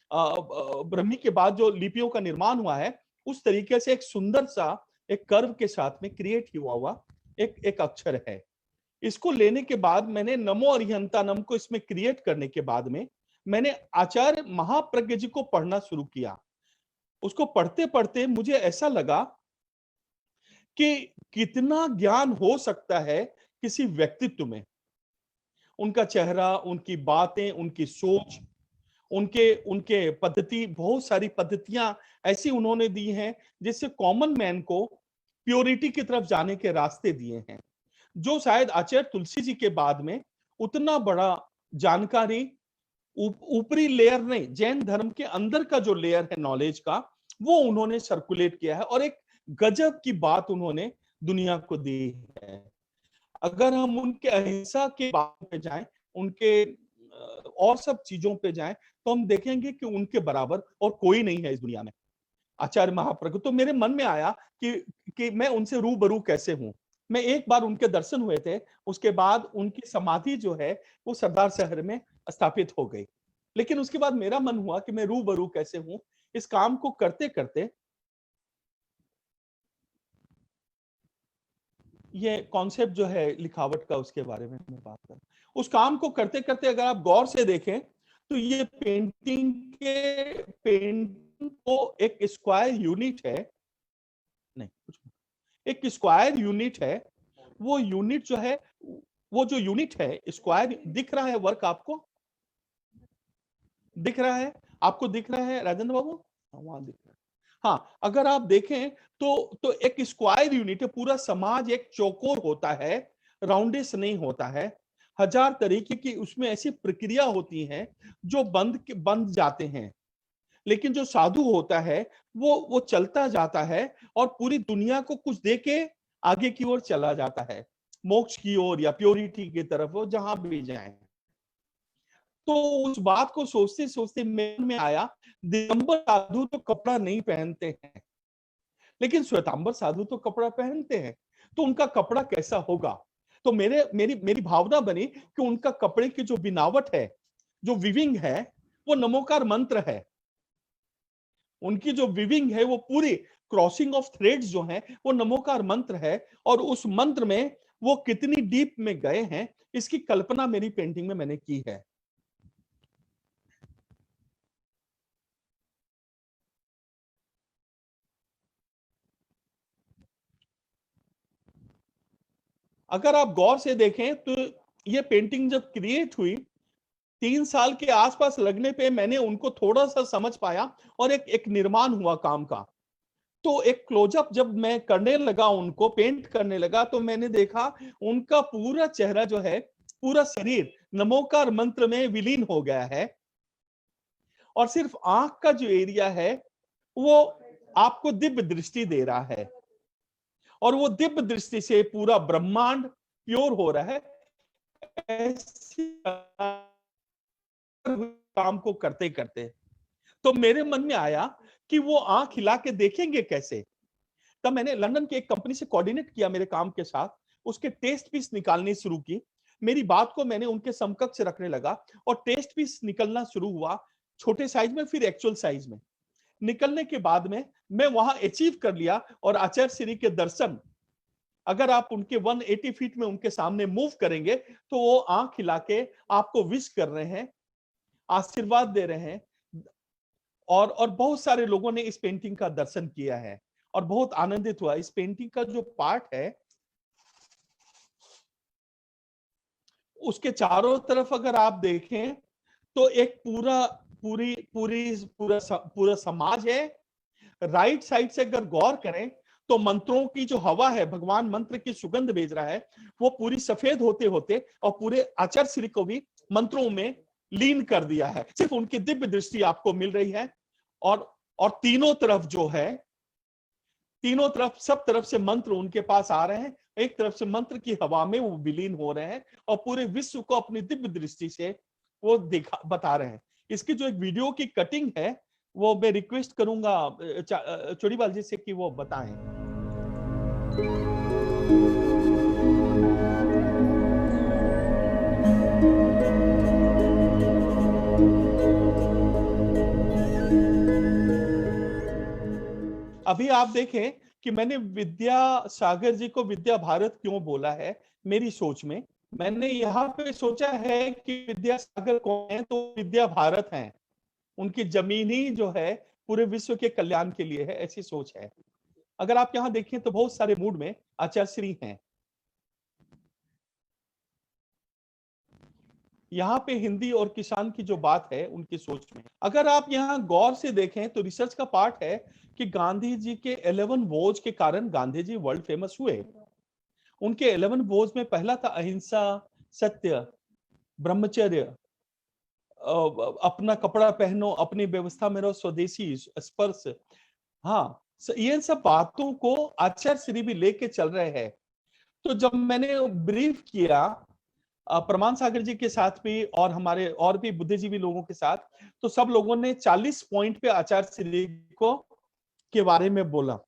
ब्रह्मी के बाद जो लिपियों का निर्माण हुआ है उस तरीके से एक सुंदर सा एक कर्व के साथ में क्रिएट हुआ एक अक्षर है। इसको लेने के बाद मैंने नमो अरिहंतानम को इसमें क्रिएट करने के बाद में मैंने आचार्य महाप्रज्ञ जी को पढ़ना शुरू किया। उसको पढ़ते पढ़ते मुझे ऐसा लगा कि कितना ज्ञान हो सकता है किसी व्यक्तित्व में। उनका चेहरा, उनकी बातें, उनकी सोच, उनके पद्धति, बहुत सारी पद्धतियां ऐसी उन्होंने दी हैं जिससे कॉमन मैन को प्योरिटी की तरफ जाने के रास्ते दिए हैं, जो शायद आचार्य तुलसी जी के बाद में उतना बड़ा जानकारी ऊपरी लेयर नहीं, जैन धर्म के अंदर का जो लेयर है नॉलेज का, वो उन्होंने सर्कुलेट किया है और एक गजब की बात उन्होंने दुनिया को दी है। अगर हम उनके अहिंसा के बात पे जाएं, उनके और सब चीजों पे जाएं, तो हम देखेंगे कि उनके बराबर और कोई नहीं है इस दुनिया में। आचार्य महाप्रज्ञ, तो मेरे मन में आया कि मैं उनसे रूबरू कैसे हूं। मैं एक बार उनके दर्शन हुए थे, उसके बाद उनकी समाधि जो है वो सरदार शहर में स्थापित हो गई। लेकिन उसके बाद मेरा मन हुआ कि मैं रूबरू कैसे हूं। इस काम को करते करते ये कॉन्सेप्ट जो है लिखावट का, उसके बारे में मैं बात कर, उस काम को करते करते अगर आप गौर से देखें तो ये पेंटिंग को एक स्क्वायर यूनिट है, नहीं कुछ एक स्क्वायर यूनिट है। वो यूनिट जो है, वो जो यूनिट है स्क्वायर, दिख रहा है वर्क आपको? दिख रहा है आपको? दिख रहा है राजेंद्र बाबू? वहां दिख रहा है। हाँ, अगर आप देखें तो एक स्क्वायर यूनिट है। पूरा समाज एक चौकोर होता है, राउंडिस नहीं होता है। हजार तरीके की उसमें ऐसी प्रक्रिया होती हैं जो बंद जाते हैं, लेकिन जो साधु होता है वो चलता जाता है और पूरी दुनिया को कुछ दे के आगे की ओर चला जाता है, मोक्ष की ओर या प्योरिटी की तरफ, वो जहां भी जाए। तो उस बात को सोचते सोचते मन में आया, दिगंबर साधु तो कपड़ा नहीं पहनते हैं, लेकिन श्वेतांबर साधु तो कपड़ा पहनते हैं, तो उनका कपड़ा कैसा होगा? तो मेरी भावना बनी कि उनका कपड़े की जो बिनावट है, जो विविंग है, वो नमोकार मंत्र है। उनकी जो विविंग है वो पूरी क्रॉसिंग ऑफ थ्रेड्स जो है वो नमोकार मंत्र है। और उस मंत्र में वो कितनी डीप में गए हैं इसकी कल्पना मेरी पेंटिंग में मैंने की है। अगर आप गौर से देखें तो ये पेंटिंग जब क्रिएट हुई 3 साल के आसपास लगने पे मैंने उनको थोड़ा सा समझ पाया और एक निर्माण हुआ काम का। तो एक क्लोजअप जब मैं करने लगा, उनको पेंट करने लगा, तो मैंने देखा उनका पूरा चेहरा जो है, पूरा शरीर नमोकार मंत्र में विलीन हो गया है। और सिर्फ आंख का जो एरिया है वो आपको दिव्य दृष्टि दे रहा है और वो दिव्य दृष्टि से पूरा ब्रह्मांड प्योर हो रहा है। ऐसे काम को करते करते तो मेरे मन में आया कि वो आंख हिला के देखेंगे कैसे। तब मैंने लंदन की एक कंपनी से कोऑर्डिनेट किया मेरे काम के साथ, उसके टेस्ट पीस निकालनी शुरू की। मेरी बात को मैंने उनके समकक्ष रखने लगा और टेस्ट पीस निकलना शुरू हुआ, छोटे साइज में, फिर एक्चुअल साइज में। निकलने के बाद में मैं वहां अचीव कर लिया और आचार्य श्री के दर्शन, अगर आप उनके 180 फीट में उनके सामने मूव करेंगे तो वो आंख हिला के आपको विश कर रहे हैं, आशीर्वाद दे रहे हैं। और बहुत सारे लोगों ने इस पेंटिंग का दर्शन किया है और बहुत आनंदित हुआ। इस पेंटिंग का जो पार्ट है उसके चारों तरफ अगर आप देखें तो एक पूरा समाज है। राइट साइड से अगर गौर करें तो मंत्रों की जो हवा है, भगवान मंत्र की सुगंध भेज रहा है, वो पूरी सफेद होते होते और पूरे आचार्य श्री को भी मंत्रों में लीन कर दिया है। सिर्फ उनकी दिव्य दृष्टि आपको मिल रही है और तीनों तरफ जो है, तीनों तरफ, सब तरफ से मंत्र उनके पास आ रहे हैं। एक तरफ से मंत्र की हवा में वो विलीन हो रहे हैं और पूरे विश्व को अपनी दिव्य दृष्टि से वो बता रहे हैं। इसकी जो एक वीडियो की कटिंग है वो मैं रिक्वेस्ट करूंगा चोड़ीवाल जी से कि वो बताएं। अभी आप देखें कि मैंने विद्यासागर जी को विद्या भारत क्यों बोला है। मेरी सोच में मैंने यहाँ पे सोचा है कि विद्यासागर कौन है, तो विद्या भारत हैं। उनकी जमीन ही जो है पूरे विश्व के कल्याण के लिए है, ऐसी सोच है। अगर आप यहां देखें तो बहुत सारे मूड में आचार्य श्री हैं। यहाँ पे हिंदी और किसान की जो बात है उनकी सोच में, अगर आप यहाँ गौर से देखें तो रिसर्च का पार्ट है कि गांधी जी के 11 वोज के कारण गांधी जी वर्ल्ड फेमस हुए। उनके 11 वोज में पहला था अहिंसा, सत्य, ब्रह्मचर्य, अपना कपड़ा पहनो, अपनी व्यवस्था में रहो, स्वदेशी, स्पर्श। हाँ, ये सब बातों को आचार्य श्री भी लेके चल रहे हैं। तो जब मैंने ब्रीफ किया प्रमाण सागर जी के साथ भी और हमारे और भी बुद्धिजीवी लोगों के साथ, तो सब लोगों ने 40 पॉइंट पे आचार्य श्री को के बारे में बोला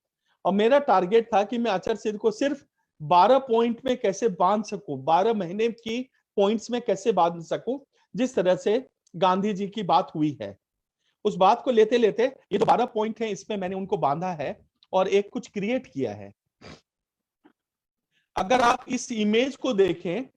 और मेरा टारगेट था कि मैं आचार्य श्री को सिर्फ 12 पॉइंट में कैसे बांध सकूं, 12 महीने की पॉइंट्स में कैसे बांध सकूं, जिस तरह से गांधी जी की बात हुई है। उस बात को लेते लेते ये जो 12 पॉइंट है इसमें मैंने उनको बांधा है और एक कुछ क्रिएट किया है। अगर आप इस इमेज को देखें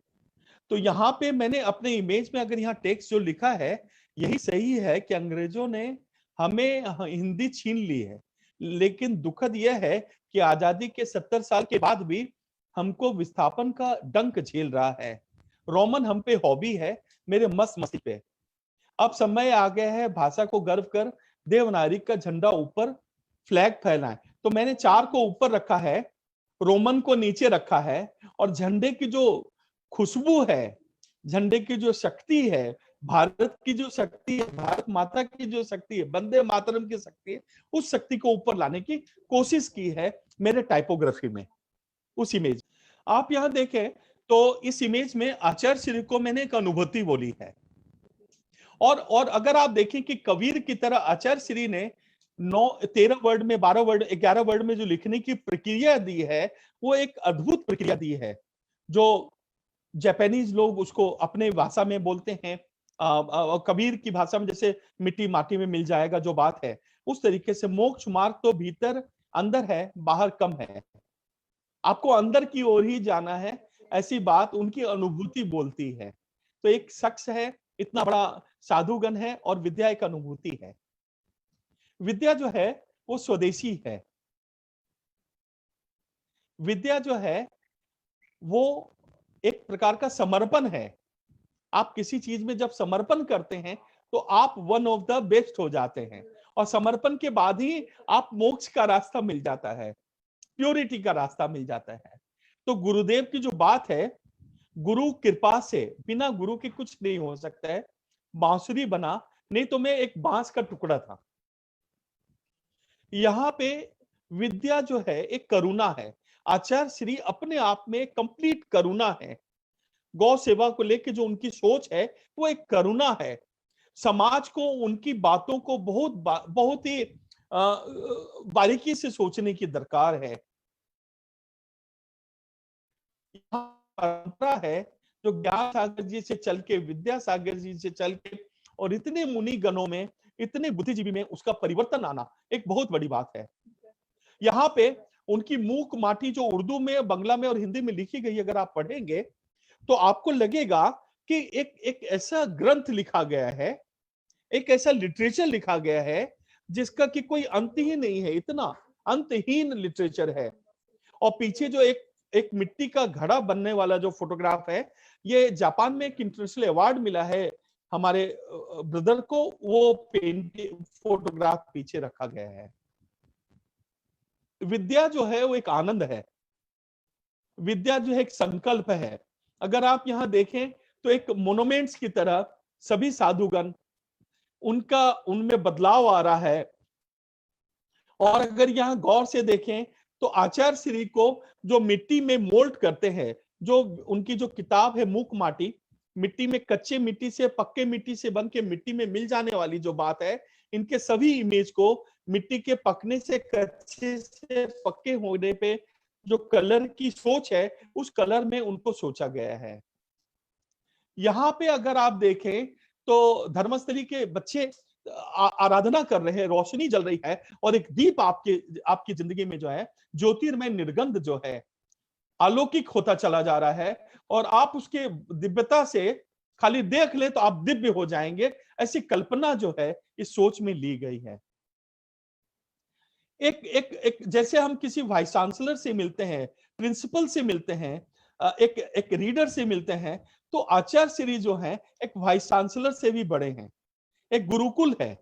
तो यहाँ पे मैंने अपने इमेज में, अगर यहाँ टेक्स्ट जो लिखा है यही सही है कि अंग्रेजों ने हमें हिंदी छीन ली है, लेकिन दुखद यह है कि आजादी के 70 साल के बाद भी हमको विस्थापन का डंक झेल रहा है। रोमन हम पे हॉबी है, मेरे मस्ती पे। अब समय आ गया है भाषा को गर्व कर, देवनागरी का झंडा ऊपर, फ्लैग फहराएं। तो मैंने 4 को ऊपर रखा है, रोमन को नीचे रखा है और झंडे की जो खुशबू है, झंडे की जो शक्ति है, भारत की जो शक्ति है, भारत माता की जो शक्ति है, वंदे मातरम की शक्ति है, उस शक्ति को ऊपर लाने की कोशिश की है मेरे टाइपोग्राफी में। उस इमेज आप यहां देखें तो इस इमेज में आचार्य श्री को मैंने एक अनुभूति बोली है। और अगर आप देखें कि कबीर की तरह आचार्य श्री ने 13 वर्ड में, 12 वर्ड, 11 वर्ड में जो लिखने की प्रक्रिया दी है वो एक अद्भुत प्रक्रिया दी है। जो जापानीज लोग उसको अपने भाषा में बोलते हैं कबीर की भाषा में जैसे मिट्टी माटी में मिल जाएगा जो बात है, उस तरीके से मोक्ष मार्ग तो भीतर अंदर है, बाहर कम है, आपको अंदर की ओर ही जाना है, ऐसी बात उनकी अनुभूति बोलती है। तो एक शख्स है, इतना बड़ा साधुगण है, और विद्या एक अनुभूति है। विद्या जो है वो स्वदेशी है। विद्या जो है वो एक प्रकार का समर्पण है। आप किसी चीज में जब समर्पण करते हैं तो आप वन ऑफ द बेस्ट हो जाते हैं, और समर्पण के बाद ही आप मोक्ष का रास्ता मिल जाता है, प्योरिटी का रास्ता मिल जाता है। तो गुरुदेव की जो बात है, गुरु कृपा से, बिना गुरु के कुछ नहीं हो सकता है। बांसुरी बना, नहीं तो मैं एक बांस का टुकड़ा था। यहां पे विद्या जो है एक करुणा है। आचार्य श्री अपने आप में कंप्लीट करुणा है। गौ सेवा को लेकर जो उनकी सोच है वो एक करुणा है। समाज को उनकी बातों को बहुत ही बारीकी से सोचने की दरकार है। परंपरा है जो ज्ञान सागर जी से चल के, विद्या सागर जी से चल के, और इतने मुनि गणों में, इतने बुद्धिजीवी में उसका परिवर्तन आना एक बहुत बड़ी बात है। यहाँ पे उनकी मूक माटी जो उर्दू में, बंगला में और हिंदी में लिखी गई, अगर आप पढ़ेंगे तो आपको लगेगा कि एक ऐसा ग्रंथ लिखा गया है, एक ऐसा लिटरेचर लिखा गया है जिसका कि कोई अंत ही नहीं है, इतना अंतहीन लिटरेचर है। और पीछे जो एक मिट्टी का घड़ा बनने वाला जो फोटोग्राफ है, ये जापान में एक इंटरनेशनल अवार्ड मिला है हमारे ब्रदर को, वो पेंटिंग फोटोग्राफ पीछे रखा गया है। विद्या जो है वो एक आनंद है, विद्या जो है एक संकल्प है। अगर आप यहां देखें तो एक मोनुमेंट्स की तरह सभी साधुगण, उनमें बदलाव आ रहा है। और अगर यहां गौर से देखें तो आचार्य श्री को जो मिट्टी में मोल्ड करते हैं, जो उनकी जो किताब है मूक माटी, मिट्टी में, कच्चे मिट्टी से पक्के मिट्टी से बन के मिट्टी में मिल जाने वाली जो बात है, इनके सभी इमेज को मिट्टी के पकने से, कच्चे से पक्के होने पे जो कलर की सोच है, उस कलर में उनको सोचा गया है। यहां पे अगर आप देखें तो धर्मस्थली के बच्चे आराधना कर रहे हैं, रोशनी जल रही है, और एक दीप आपकी जिंदगी में जो है ज्योतिर्मय निर्गंध जो है अलौकिक होता चला जा रहा है, और आप उसके दिव्यता से खाली देख ले तो आप दिव्य हो जाएंगे, ऐसी कल्पना जो है इस सोच में ली गई है। एक जैसे हम किसी वाइस चांसलर से मिलते हैं, प्रिंसिपल से मिलते हैं, एक रीडर से मिलते हैं, तो आचार्य श्री जो है एक वाइस चांसलर से भी बड़े हैं, एक गुरुकुल है।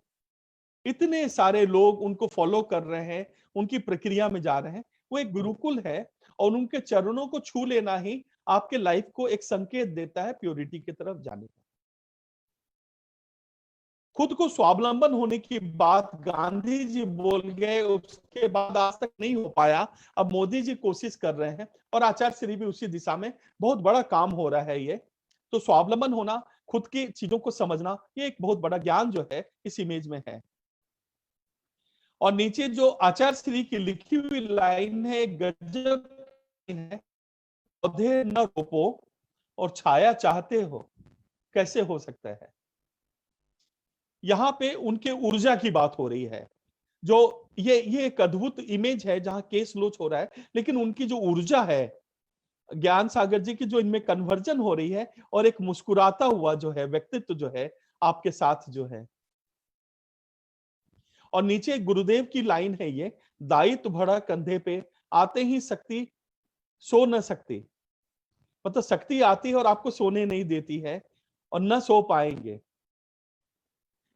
इतने सारे लोग उनको फॉलो कर रहे हैं, उनकी प्रक्रिया में जा रहे हैं, वो एक गुरुकुल है, और उनके चरणों को छू लेना ही आपके लाइफ को एक संकेत देता है प्योरिटी की तरफ जाने का। खुद को स्वावलंबन होने की बात गांधी जी बोल गए, उसके बाद आज तक नहीं हो पाया। अब मोदी जी कोशिश कर रहे हैं, और आचार्य श्री भी उसी दिशा में, बहुत बड़ा काम हो रहा है ये। तो स्वावलंबन होना, खुद की चीजों को समझना, ये एक बहुत बड़ा ज्ञान जो है इस इमेज में है। और नीचे जो आचार्य श्री की लिखी हुई लाइन है, गजब है, पौधे न रोपो और छाया चाहते हो, कैसे हो सकता है। यहां पे उनके ऊर्जा की बात हो रही है, जो ये एक अद्भुत इमेज है जहां केस लोच हो रहा है, लेकिन उनकी जो ऊर्जा है, ज्ञान सागर जी की जो इनमें कन्वर्जन हो रही है, और एक मुस्कुराता हुआ जो है व्यक्तित्व जो है आपके साथ जो है। और नीचे गुरुदेव की लाइन है, ये दायित्व भरा कंधे पे, आते ही शक्ति सो न सकती, मतलब शक्ति आती है और आपको सोने नहीं देती है, और न सो पाएंगे।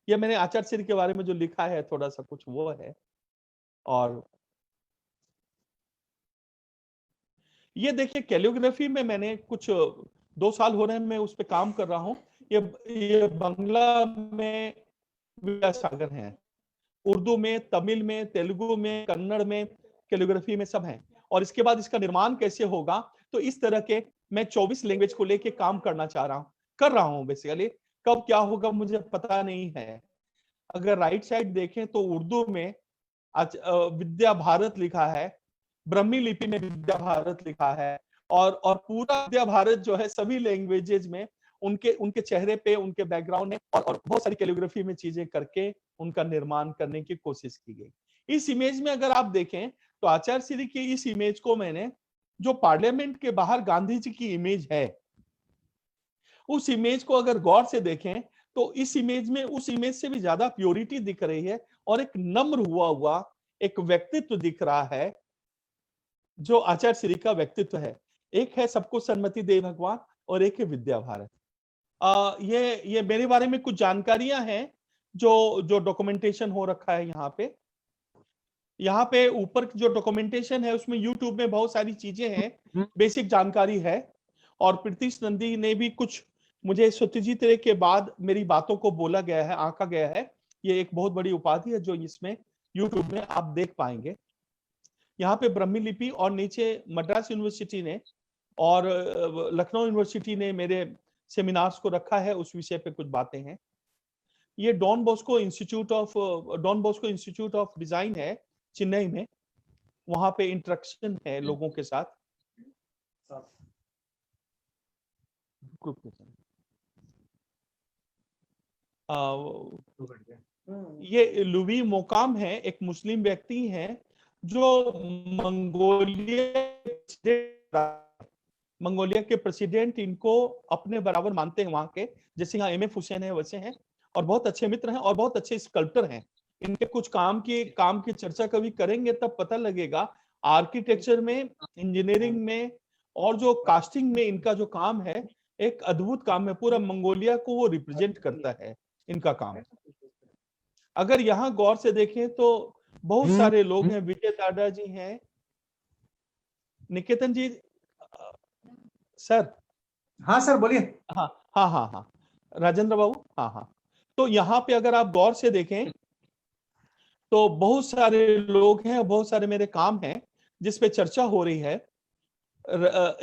ये मैंने आचार्य श्री के बारे में जो लिखा है थोड़ा सा कुछ वो है। और ये देखिए कैलियोग्राफी में मैंने कुछ 2 साल हो रहे हैं मैं उस पर काम कर रहा हूं। ये बंगला में विद्यासागर हैं, उर्दू में, तमिल में, तेलुगु में, कन्नड़ में, कैलियोग्राफी में सब हैं। और इसके बाद इसका निर्माण कैसे होगा, तो इस तरह के मैं 24 लैंग्वेज को लेके काम करना चाह रहा हूं, कर रहा हूं बेसिकली। कब क्या होगा मुझे पता नहीं है। अगर राइट साइड देखें तो उर्दू में विद्या भारत लिखा है, ब्रह्मी लिपि में विद्या भारत लिखा है, और पूरा विद्या भारत जो है सभी लैंग्वेजेज में उनके उनके चेहरे पे, उनके बैकग्राउंड में और बहुत सारी कैलिग्राफी में चीजें करके उनका निर्माण करने की कोशिश की गई। इस इमेज में अगर आप देखें तो आचार्य श्री की इस इमेज को मैंने, जो पार्लियामेंट के बाहर गांधी जी की इमेज है, उस इमेज को अगर गौर से देखें तो इस इमेज में उस इमेज से भी ज्यादा प्योरिटी दिख रही है और एक नम्र हुआ एक व्यक्तित्व दिख रहा है जो आचार्य श्री का व्यक्तित्व है। एक है सबको सन्मति दे भगवान और एक है विद्या भारत। ये मेरे बारे में कुछ जानकारियां हैं जो डॉक्यूमेंटेशन हो रखा है यहाँ पे ऊपर जो डॉक्यूमेंटेशन है उसमें यूट्यूब में बहुत सारी चीजें हैं, बेसिक जानकारी है। और प्रीतिश नंदी ने भी कुछ मुझे सत्यजीत रे के बाद मेरी बातों को बोला गया है, आंका गया है। ये एक बहुत बड़ी उपाधि है जो इसमें यूट्यूब में आप देख पाएंगे। यहाँ पे ब्रह्मी लिपि और नीचे मद्रास यूनिवर्सिटी ने और लखनऊ यूनिवर्सिटी ने मेरे सेमिनार्स को रखा है, उस विषय पे कुछ बातें हैं। ये Don Bosco institute of design है चेन्नई में, वहां पे इंटरेक्शन है लोगों के साथ। ये लुवी मोकाम है, एक मुस्लिम व्यक्ति हैं जो मंगोलिया के प्रेसिडेंट इनको अपने बराबर मानते हैं वहां के, जैसे यहाँ एमएफ हुसैन है वैसे हैं, और बहुत अच्छे मित्र हैं और बहुत अच्छे स्कल्प्टर हैं। इनके कुछ काम की चर्चा कभी करेंगे तब पता लगेगा। आर्किटेक्चर में, इंजीनियरिंग में और जो कास्टिंग में इनका जो काम है एक अद्भुत काम है। पूरा मंगोलिया को वो रिप्रेजेंट करता है इनका काम। अगर यहाँ गौर से देखें तो बहुत सारे लोग हैं। विजय दादा जी हैं, निकेतन जी सर। हाँ सर बोलिए। हाँ राजेंद्र बाबू। हाँ तो यहाँ पे अगर आप गौर से देखें तो बहुत सारे लोग हैं, बहुत सारे मेरे काम हैं जिस पे चर्चा हो रही है।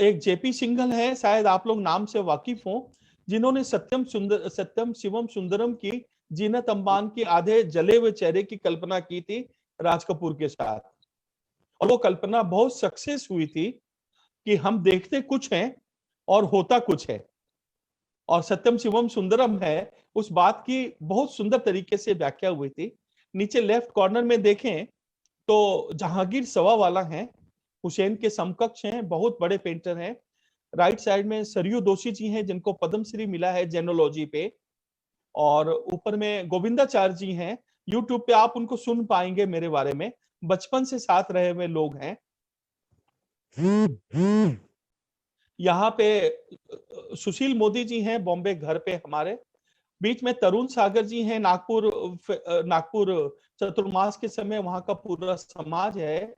एक जेपी सिंघल है, शायद आप लोग नाम से वाकिफ हो, जिन्होंने सत्यम शिवम सुंदरम की जीनत अंबान की आधे जले हुए चेहरे की कल्पना की थी राज कपूर के साथ, और वो कल्पना बहुत सक्सेस हुई थी कि हम देखते कुछ हैं और होता कुछ है। और सत्यम शिवम सुंदरम है, उस बात की बहुत सुंदर तरीके से व्याख्या हुई थी। नीचे लेफ्ट कॉर्नर में देखें तो जहांगीर सवावाला हैं, हुसैन के समकक्ष हैं, बहुत बड़े पेंटर हैं। राइट साइड में सरयू दोषी जी हैं जिनको पद्मश्री मिला है जेनोलॉजी पे, और ऊपर में गोविंदाचार्य जी हैं। यूट्यूब पे आप उनको सुन पाएंगे मेरे बारे में, बचपन से साथ रहे हुए लोग हैं। यहाँ पे सुशील मोदी जी हैं बॉम्बे घर पे हमारे। बीच में तरुण सागर जी हैं, नागपुर चतुर्मास के समय वहां का पूरा समाज है,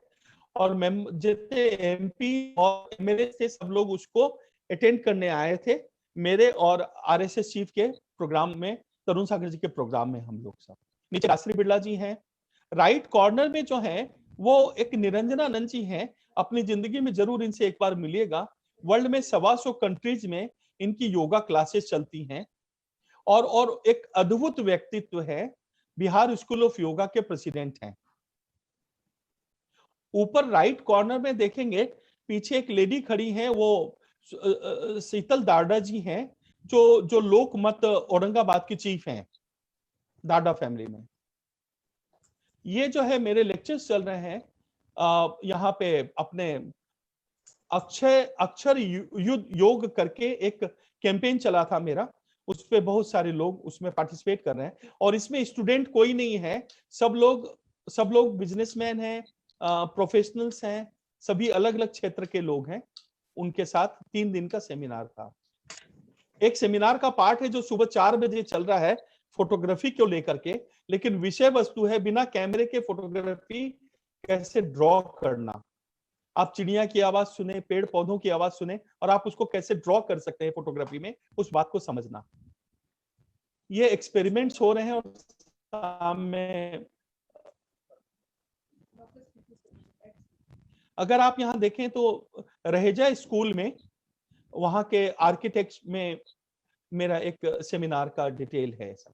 और जितने एमपी और एमएलए थे सब लोग उसको अटेंड करने आए थे, मेरे और आरएसएस चीफ के प्रोग्राम में, तरुण सागर जी के प्रोग्राम में हम लोग सब। नीचे राश्री बिरला जी हैं। राइट कॉर्नर में जो है वो एक निरंजनानंद जी हैं, अपनी जिंदगी में जरूर इनसे एक बार मिलिएगा। वर्ल्ड में 125 कंट्रीज में इनकी योगा क्लासेस चलती हैं, और एक अद्भुत व्यक्तित्व है, बिहार स्कूल ऑफ योगा के प्रेसिडेंट हैं। ऊपर राइट कॉर्नर में देखेंगे पीछे एक लेडी खड़ी है, वो शीतल दारडा जी हैं, जो लोकमत औरंगाबाद की चीफ हैं दारडा फैमिली में। ये जो है मेरे लेक्चर्स चल रहे हैं यहाँ पे अपने अक्षर योग करके एक कैंपेन चला था मेरा, उस पे बहुत सारे लोग उसमें पार्टिसिपेट कर रहे हैं। और इसमें स्टूडेंट कोई नहीं है, सब लोग बिजनेसमैन हैं, प्रोफेशनल्स हैं, सभी अलग अलग क्षेत्र के लोग हैं। उनके साथ 3 दिन का सेमिनार था। एक सेमिनार का पार्ट है जो सुबह 4 बजे चल रहा है फोटोग्राफी को लेकर के, लेकिन विषय वस्तु है बिना कैमरे के फोटोग्राफी कैसे ड्रॉ करना। आप चिड़िया की आवाज सुने, पेड़ पौधों की आवाज सुने, और आप उसको कैसे ड्रॉ कर सकते हैं फोटोग्राफी में, उस बात को समझना। ये एक्सपेरिमेंट्स हो रहे हैं। और सामने अगर आप यहां देखें तो रहेजा स्कूल में, वहां के आर्किटेक्ट में मेरा एक सेमिनार का डिटेल है सब।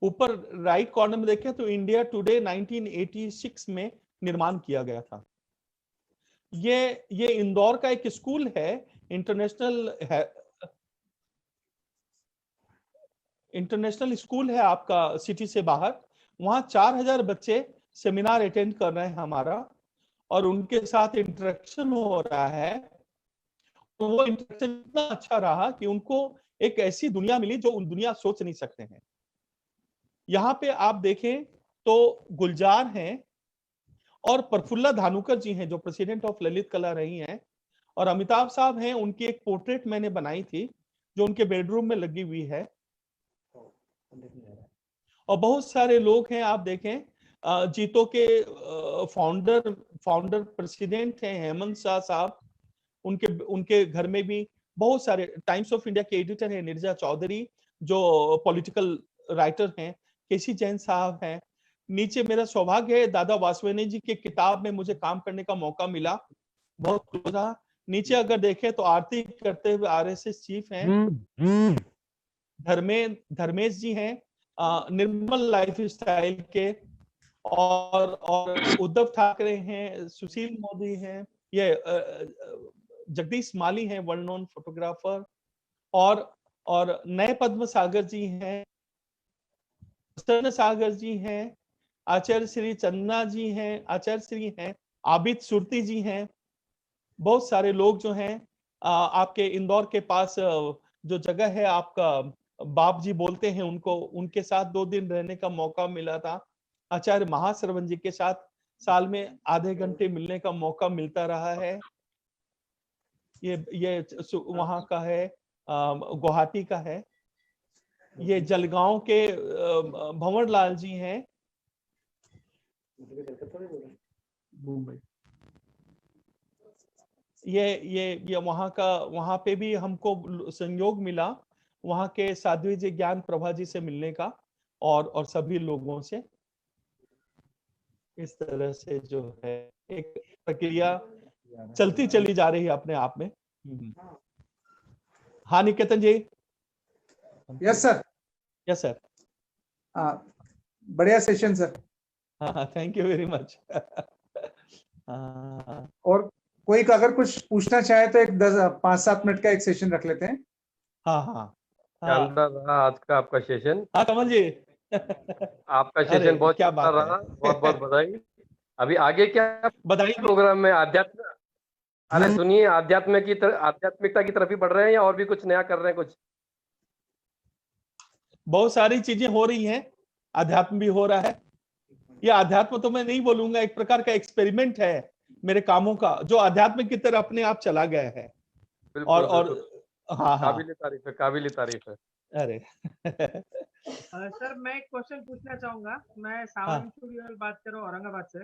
ऊपर राइट कॉर्नर में देखें तो इंडिया टुडे 1986 में निर्माण किया गया था। ये इंदौर का एक स्कूल है, इंटरनेशनल स्कूल है आपका सिटी से बाहर, वहां 4000 बच्चे सेमिनार अटेंड कर रहे हैं हमारा, और उनके साथ इंटरेक्शन हो रहा है। तो वो इंटरेक्शन इतना अच्छा रहा कि उनको एक ऐसी दुनिया मिली जो उन दुनिया सोच नहीं सकते हैं। यहाँ पे आप देखें तो गुलजार हैं और प्रफुल्ला धानुकर जी हैं जो प्रेसिडेंट ऑफ ललित कला रही हैं, और अमिताभ साहब हैं, उनकी एक पोर्ट्रेट मैंने बनाई थी जो उनके बेडरूम में लगी हुई है। और बहुत सारे लोग हैं, आप देखें जीतो के फाउंडर प्रेसिडेंट हैं हेमंत शाह साहब, उनके घर में भी बहुत सारे, टाइम्स ऑफ इंडिया के एडिटर हैं नीरजा चौधरी जो पॉलिटिकल राइटर हैं, केसी जैन साहब हैं। नीचे मेरा सौभाग्य है दादा वासवानी जी के किताब में मुझे काम करने का मौका मिला, बहुत क्लोज रहा। नीचे अगर देखें तो आरती करते हुए आरएसएस चीफ हैं धर्मेश जी हैं, निर्मल लाइफ स्टाइल के, और उद्धव ठाकरे हैं, सुशील मोदी हैं, ये जगदीश माली हैं वर्ल्ड नोन फोटोग्राफर, और नए पद्म सागर जी हैं, प्रसन्न सागर जी हैं, आचार्य श्री चन्ना जी हैं, आचार्य श्री हैं, आबिद सुरती जी हैं। बहुत सारे लोग जो हैं, आपके इंदौर के पास जो जगह है आपका बाप जी बोलते हैं उनको, उनके साथ 2 दिन रहने का मौका मिला था। आचार्य महाश्रवण जी के साथ साल में आधे घंटे मिलने का मौका मिलता रहा है। ये वहां का है, गुवाहाटी का है। ये जलगांव के भंवर लाल जी हैं, मुंबई। ये वहां पे भी हमको संयोग मिला वहां के साध्वी जी ज्ञान प्रभा जी से मिलने का, और सभी लोगों से। इस तरह से जो है एक प्रक्रिया चलती चली जा रही है अपने आप में। हाँ Niketan ji. Yes sir. Yes sir. बढ़िया सेशन सर। हाँ थैंक यू वेरी मच। और कोई अगर कुछ पूछना चाहे तो एक 5-7 मिनट का एक सेशन रख लेते हैं। हाँ शानदार रहा आज का आपका सेशन। हाँ कमल जी। आपका सेशन बहुत क्या शानदार रहा, बहुत बहुत बधाई। अभी आगे क्या बधाई प्रोग्राम में आध्यात्म, अरे सुनिए, आध्यात्मिकता की तरफ ही बढ़ रहे हैं या और भी कुछ नया कर रहे हैं? कुछ बहुत सारी चीजें हो रही हैं, अध्यात्म भी हो रहा है। ये अध्यात्म तो मैं नहीं बोलूंगा, एक प्रकार का एक्सपेरिमेंट है मेरे कामों का जो अध्यात्म की तरफ अपने आप चला गया है। और हाँ काबिल तारीफ है। अरे सर मैं एक क्वेश्चन पूछना चाहूंगा। मैं सावन सूर्यवल बात कर रहा हूँ औरंगाबाद से।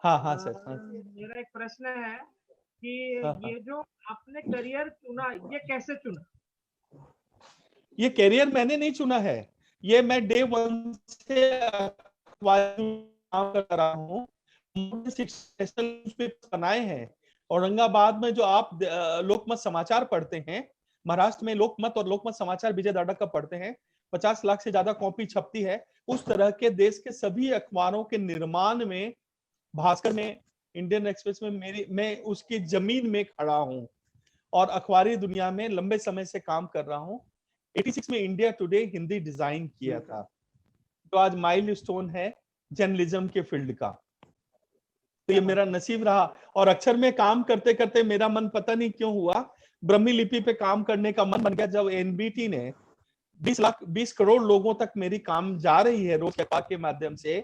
हाँ सर। मेरा एक प्रश्न है कि ये जो आपने करियर चुना, ये कैसे चुना? ये करियर मैंने नहीं चुना है, ये मैं डे 1 से काम कर रहा हूँ। बनाए हैं औरंगाबाद में, जो आप लोकमत समाचार पढ़ते हैं, महाराष्ट्र में लोकमत और लोकमत समाचार विजय दाड़ा का पढ़ते हैं, 50 लाख से ज्यादा कॉपी छपती है। उस तरह के देश के सभी अखबारों के निर्माण में, भास्कर में, इंडियन एक्सप्रेस में मैं उसकी जमीन में खड़ा हूं और अखबारी दुनिया में लंबे समय से काम कर रहा हूं। 86 में इंडिया टुडे हिंदी डिजाइन किया था, तो आज माइलस्टोन है जर्नलिज्म के फील्ड का। तो ये मेरा नसीब रहा। और अक्षर में काम करते करते मेरा मन पता नहीं क्यों हुआ ब्रह्मी लिपि पे काम करने का मन बन गया। जब एनबीटी ने 20 करोड़ लोगों तक मेरी काम जा रही है रोज के माध्यम से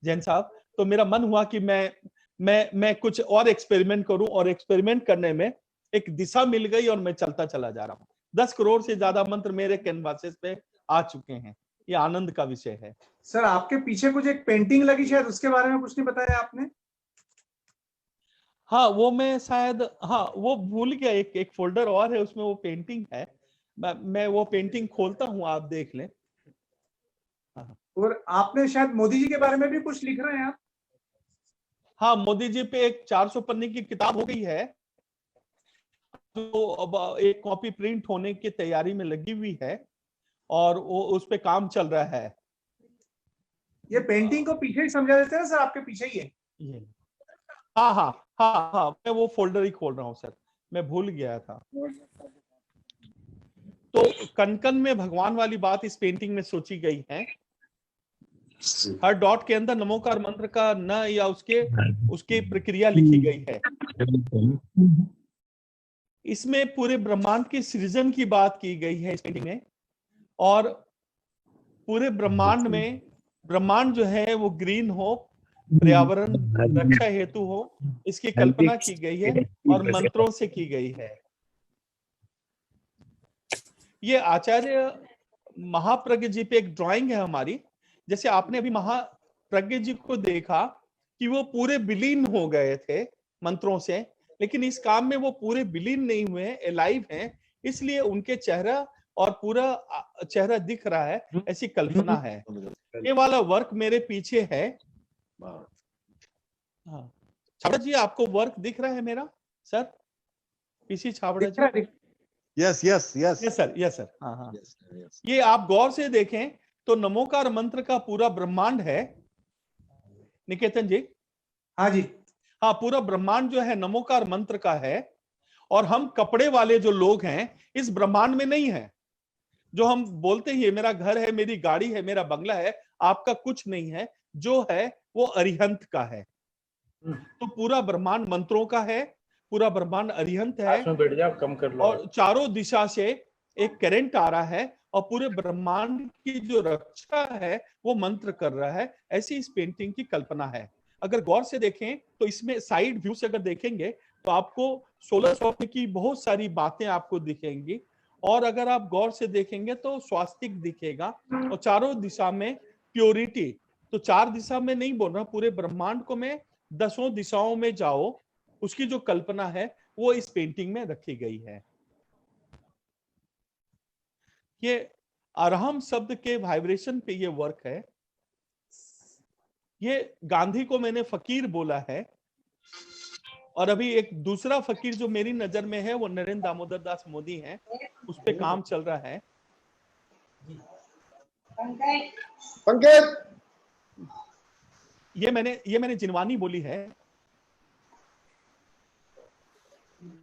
जैन साहब, तो मेरा मन हुआ कि मैं कुछ और एक्सपेरिमेंट करूं, और एक्सपेरिमेंट करने में एक दिशा मिल गई और मैं चलता चला जा रहा हूं। 10 करोड़ से ज्यादा मंत्र मेरे कैनवासेस पे आ चुके हैं। ये आनंद का विषय है। सर आपके पीछे कुछ एक पेंटिंग लगी, शायद उसके बारे में कुछ नहीं बताया आपने? हाँ वो मैं शायद, हाँ वो भूल गया, एक फोल्डर और है उसमें वो पेंटिंग है। मैं वो पेंटिंग खोलता हूँ, आप देख लें। और आपने शायद मोदी जी के बारे में भी कुछ लिख रहे हैं आप? हाँ मोदी जी पे एक 400 पन्ने की किताब हो गई है, तो अब एक कॉपी प्रिंट होने की तैयारी में लगी हुई है और वो उस पे काम चल रहा है। ये पेंटिंग को पीछे ही समझा देते हैं ना सर, आपके पीछे ही है ये। हाँ मैं वो फोल्डर ही खोल रहा हूँ सर, मैं भूल गया था। तो कण कण में भगवान वाली बात इस पेंटिंग में सोची गई है। हर डॉट के अंदर नमोकार मंत्र का न या उसके प्रक्रिया लिखी गई है। इसमें पूरे ब्रह्मांड के सृजन की बात की गई है इस पेंटिंग में, और पूरे ब्रह्मांड में ब्रह्मांड जो है वो ग्रीन हो, पर्यावरण रक्षा हेतु हो, इसकी कल्पना की गई है और मंत्रों से की गई है। ये आचार्य महाप्रज्ञ जी पे एक ड्राइंग है हमारी। जैसे आपने अभी महाप्रज्ञ जी को देखा कि वो पूरे विलीन हो गए थे मंत्रों से, लेकिन इस काम में वो पूरे विलीन नहीं हुए हैं, एलाइव हैं, इसलिए उनके चेहरा और पूरा चेहरा दिख रहा है, ऐसी कल्पना है। ये वाला वर्क मेरे पीछे है। हाँ छाबड़ा जी, आपको वर्क दिख रहा है मेरा sir? PC Chhabra ji? Yes yes yes yes sir, yes sir. हाँ हाँ, ये आप गौर से देखें तो नमोकार मंत्र का पूरा ब्रह्मांड है निकेतन जी। हाँ जी, हाँ, पूरा ब्रह्मांड जो है नमोकार मंत्र का है, और हम कपड़े वाले जो लोग हैं इस ब्रह्मांड में नहीं है। जो हम बोलते ही मेरा घर है, मेरी गाड़ी है, मेरा बंगला है, आपका कुछ नहीं है, जो है वो अरिहंत का है। तो पूरा ब्रह्मांड मंत्रों का है, पूरा ब्रह्मांड अरिहंत है, बैठ जाओ, कम कर लो। और चारों दिशा से एक करंट आ रहा है और पूरे ब्रह्मांड की जो रक्षा है वो मंत्र कर रहा है। ऐसी इस पेंटिंग की कल्पना है। अगर गौर से देखें तो इसमें साइड व्यू से अगर देखेंगे तो आपको सोलर स्वप्न की बहुत सारी बातें आपको दिखेंगी, और अगर आप गौर से देखेंगे तो स्वास्तिक दिखेगा, और चारों दिशा में प्योरिटी। तो चार दिशा में नहीं बोल रहा, पूरे ब्रह्मांड को मैं 10 दिशाओं में जाओ, उसकी जो कल्पना है वो इस पेंटिंग में रखी गई है। ये अरहम शब्द के वाइब्रेशन पे ये वर्क है। ये गांधी को मैंने फकीर बोला है, और अभी एक दूसरा फकीर जो मेरी नजर में है वो नरेंद्र दामोदर दास मोदी हैं, उस पे काम चल रहा है। पंकज, ये मैंने जिनवानी बोली है।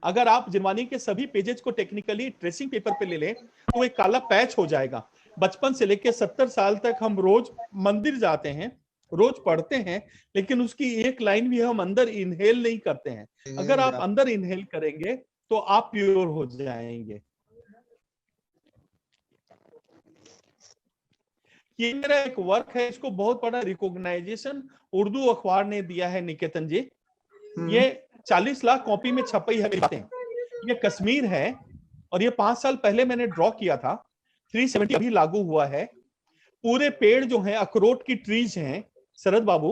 अगर आप जिनवानी के सभी पेजेस को टेक्निकली ट्रेसिंग पेपर पे ले लें तो एक काला पैच हो जाएगा। बचपन से लेकर 70 साल तक हम रोज मंदिर जाते हैं, रोज पढ़ते हैं, लेकिन उसकी एक लाइन भी हम अंदर इनहेल नहीं करते हैं। अगर आप अंदर इनहेल करेंगे तो आप प्योर हो जाएंगे। ये मेरा एक वर्क है, इसको बहुत बड़ा रिकॉग्नाइजेशन उर्दू अखबार ने दिया है निकेतन जी। ये 40 लाख कॉपी में छपी है मेरी बातें। ये कश्मीर है, और ये 5 साल पहले मैंने ड्रॉ किया था। 370 अभी लागू हुआ है। पूरे पेड़ जो हैं अखरोट की ट्रीज हैं शरद बाबू,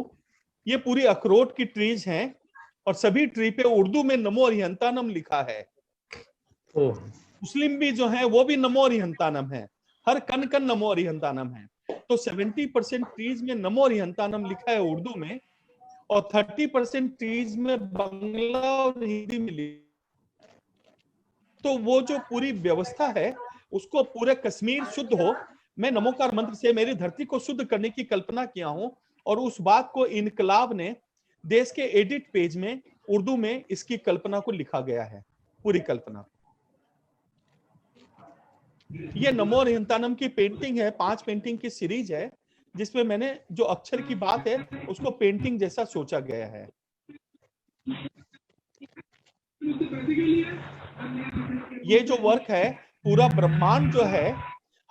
ये पूरी अखरोट की ट्रीज हैं, और सभी ट्री पे उर्दू में नमो अरिहंतानम लिखा है। मुस्लिम भी जो है वो भी नमो अरिहंतानम है, हर कण कण नमो अरिहंतानम है। तो 70% ट्रीज में नमो अरिहंतानम लिखा है उर्दू में, और 30% ट्रीज में बांग्ला और हिंदी में लिखा। तो वो जो पूरी व्यवस्था है उसको पूरे कश्मीर शुद्ध हो, मैं नमोकार मंत्र से मेरी धरती को शुद्ध करने की कल्पना किया हूं, और उस बात को इनकलाब ने देश के एडिट पेज में उर्दू में इसकी कल्पना को लिखा गया है, पूरी कल्पना। ये नमो अरिहंतानम की पेंटिंग है, 5 पेंटिंग की सीरीज है, जिसमें मैंने जो अक्षर की बात है उसको पेंटिंग जैसा सोचा गया है। ये जो वर्क है, पूरा ब्रह्मांड जो है,